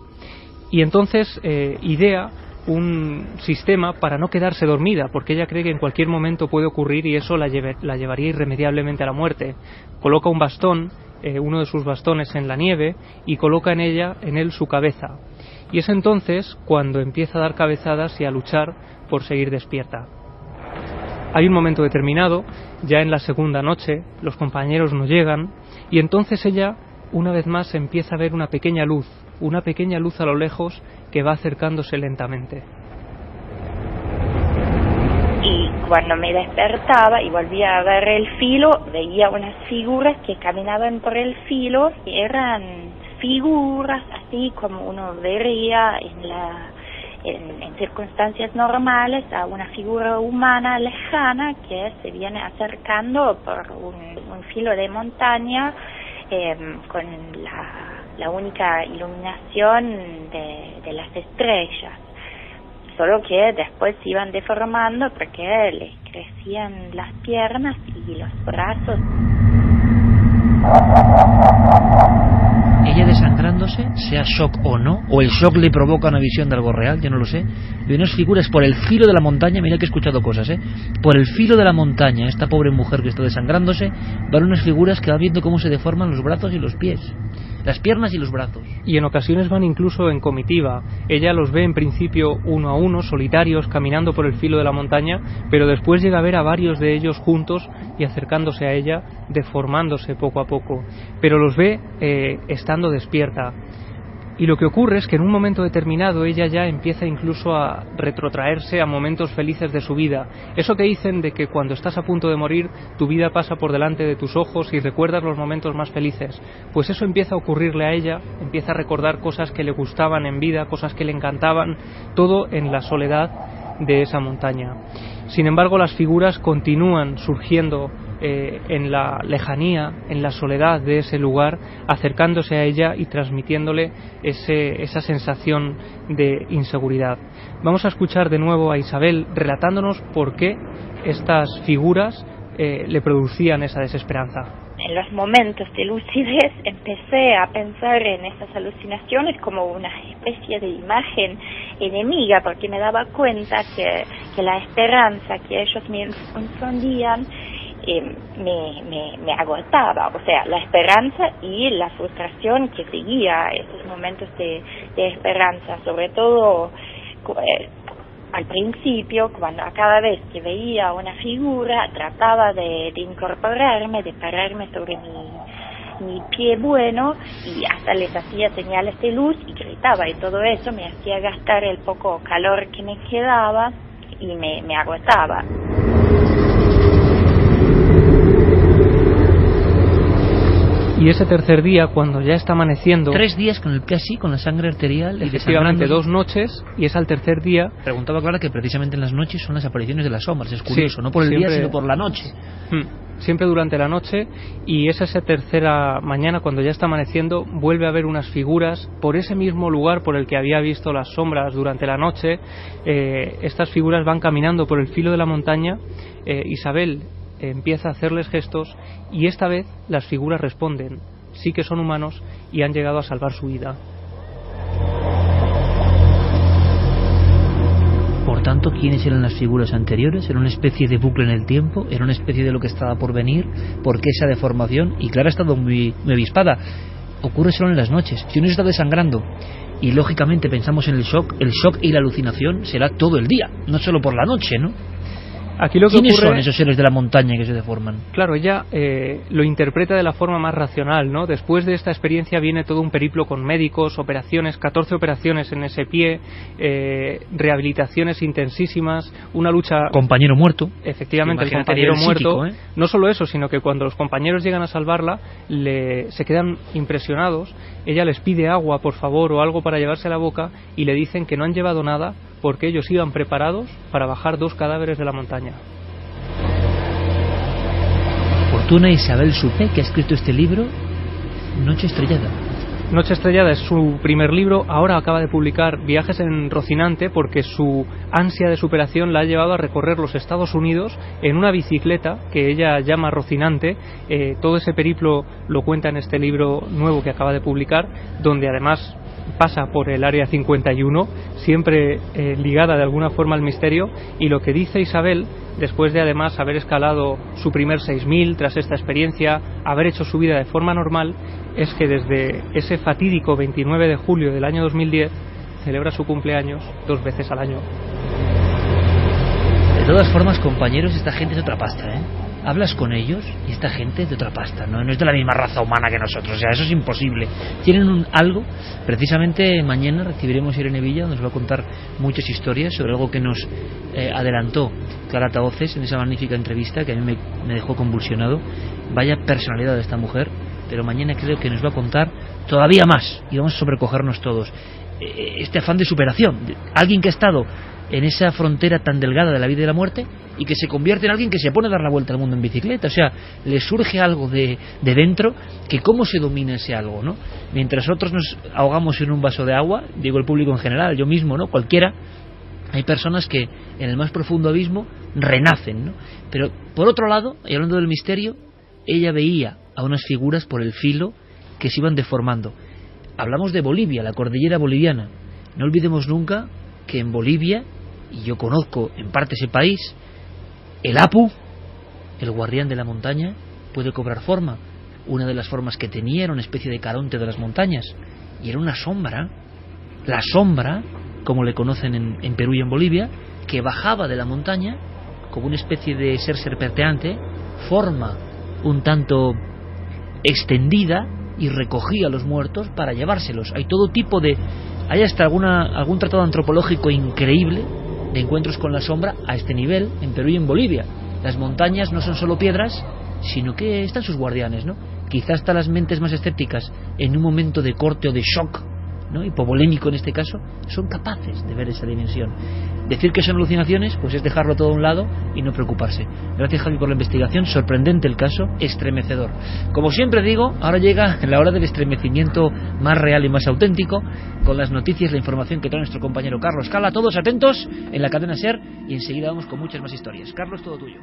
Y entonces idea un sistema para no quedarse dormida, porque ella cree que en cualquier momento puede ocurrir y eso la llevaría irremediablemente a la muerte. Coloca un bastón, uno de sus bastones, en la nieve y coloca en él su cabeza. Y es entonces cuando empieza a dar cabezadas y a luchar por seguir despierta. Hay un momento determinado, ya en la segunda noche, los compañeros no llegan, y entonces ella, una vez más, empieza a ver una pequeña luz a lo lejos que va acercándose lentamente. Y cuando me despertaba y volvía a ver el filo, veía unas figuras que caminaban por el filo, y eran figuras así como uno vería en circunstancias normales a una figura humana lejana que se viene acercando por un filo de montaña con la única iluminación de las estrellas, solo que después se iban deformando porque les crecían las piernas y los brazos. Ella desangrándose, sea shock o no, o el shock le provoca una visión de algo real, yo no lo sé. Ve unas figuras por el filo de la montaña, mira que he escuchado cosas, por el filo de la montaña, esta pobre mujer que está desangrándose, van unas figuras que va viendo cómo se deforman los brazos y los pies, las piernas y los brazos. Y en ocasiones van incluso en comitiva. Ella los ve en principio uno a uno, solitarios, caminando por el filo de la montaña, pero después llega a ver a varios de ellos juntos y acercándose a ella, deformándose poco a poco. Pero los ve estando despierta. Y lo que ocurre es que en un momento determinado ella ya empieza incluso a retrotraerse a momentos felices de su vida. Eso que dicen de que cuando estás a punto de morir, tu vida pasa por delante de tus ojos y recuerdas los momentos más felices. Pues eso empieza a ocurrirle a ella, empieza a recordar cosas que le gustaban en vida, cosas que le encantaban, todo en la soledad de esa montaña. Sin embargo, las figuras continúan surgiendo en la lejanía, en la soledad de ese lugar, acercándose a ella y transmitiéndole esa sensación de inseguridad. Vamos a escuchar de nuevo a Isabel relatándonos por qué estas figuras le producían esa desesperanza. En los momentos de lucidez empecé a pensar en esas alucinaciones como una especie de imagen enemiga, porque me daba cuenta que la esperanza que ellos me infundían me agotaba, o sea, la esperanza y la frustración que seguía esos momentos de esperanza, sobre todo al principio, cuando a cada vez que veía una figura trataba de incorporarme, de pararme sobre mi pie bueno, y hasta les hacía señales de luz y gritaba, y todo eso me hacía gastar el poco calor que me quedaba y me agotaba. Y ese tercer día, cuando ya está amaneciendo... 3 días con la sangre arterial. Efectivamente, 2 noches, y es al tercer día... Preguntaba Clara que precisamente en las noches son las apariciones de las sombras, es curioso, sí, no por el siempre, día, sino por la noche. Siempre durante la noche, y es esa tercera mañana, cuando ya está amaneciendo, vuelve a ver unas figuras por ese mismo lugar por el que había visto las sombras durante la noche. Estas figuras van caminando por el filo de la montaña. Isabel empieza a hacerles gestos, y esta vez las figuras responden, sí que son humanos y han llegado a salvar su vida. Por tanto, ¿quiénes eran las figuras anteriores? ¿Era una especie de bucle en el tiempo? ¿Era una especie de lo que estaba por venir? ¿Por qué esa deformación? Y Clara ha estado muy avispada. Ocurre solo en las noches. Si uno está desangrando y lógicamente pensamos en el shock y la alucinación será todo el día, no solo por la noche, ¿no? Aquí lo que ¿Quiénes ocurre... son esos seres de la montaña que se deforman? Claro, ella lo interpreta de la forma más racional, ¿no? Después de esta experiencia viene todo un periplo con médicos, operaciones, 14 operaciones en ese pie, rehabilitaciones intensísimas, una lucha... Compañero muerto. Efectivamente, el Imagínate compañero muerto. psíquico, No solo eso, sino que cuando los compañeros llegan a salvarla, se quedan impresionados. Ella les pide agua, por favor, o algo para llevarse a la boca, y le dicen que no han llevado nada porque ellos iban preparados para bajar 2 cadáveres de la montaña. Fortuna Isabel Suppé, que ha escrito este libro, Noche Estrellada. Noche Estrellada es su primer libro. Ahora acaba de publicar Viajes en Rocinante, porque su ansia de superación la ha llevado a recorrer los Estados Unidos en una bicicleta que ella llama Rocinante. Todo ese periplo lo cuenta en este libro nuevo que acaba de publicar, donde además pasa por el Área 51, siempre ligada de alguna forma al misterio. Y lo que dice Isabel, después de además haber escalado su primer 6000 tras esta experiencia, haber hecho su vida de forma normal, es que desde ese fatídico 29 de julio del año 2010 celebra su cumpleaños 2 veces al año. De todas formas, compañeros, esta gente es otra pasta, ¿eh? Hablas con ellos y esta gente es de otra pasta, no es de la misma raza humana que nosotros, o sea, eso es imposible. Tienen algo. Precisamente mañana recibiremos a Irene Villa, donde nos va a contar muchas historias sobre algo que nos adelantó Clara Tahoces en esa magnífica entrevista que a mí me dejó convulsionado. Vaya personalidad de esta mujer, pero mañana creo que nos va a contar todavía más y vamos a sobrecogernos todos. Este afán de superación, alguien que ha estado en esa frontera tan delgada de la vida y de la muerte y que se convierte en alguien que se pone a dar la vuelta al mundo en bicicleta. O sea, le surge algo de dentro, que cómo se domina ese algo, ¿no? Mientras otros nos ahogamos en un vaso de agua, digo el público en general, yo mismo, ¿no? Cualquiera, hay personas que en el más profundo abismo renacen, ¿no? Pero por otro lado, y hablando del misterio, ella veía a unas figuras por el filo que se iban deformando. Hablamos de Bolivia, la cordillera boliviana. No olvidemos nunca que en Bolivia, y yo conozco en parte ese país, el Apu, el guardián de la montaña, puede cobrar forma. Una de las formas que tenía era una especie de Caronte de las montañas, y era una sombra, la sombra, como le conocen en Perú y en Bolivia, que bajaba de la montaña como una especie de ser serpenteante, forma un tanto extendida, y recogía a los muertos para llevárselos. Hay todo tipo de... Hay hasta algún tratado antropológico increíble de encuentros con la sombra a este nivel en Perú y en Bolivia. Las montañas no son solo piedras, sino que están sus guardianes, ¿no? Quizás hasta las mentes más escépticas, en un momento de corte o de shock, ¿no? Hipovolémico en este caso, son capaces de ver esa dimensión. Decir que son alucinaciones, pues es dejarlo todo a un lado y no preocuparse. Gracias, Javi, por la investigación. Sorprendente el caso, estremecedor. Como siempre digo, ahora llega la hora del estremecimiento más real y más auténtico, con las noticias, la información que trae nuestro compañero Carlos Cala. Todos atentos en la cadena SER y enseguida vamos con muchas más historias. Carlos, todo tuyo.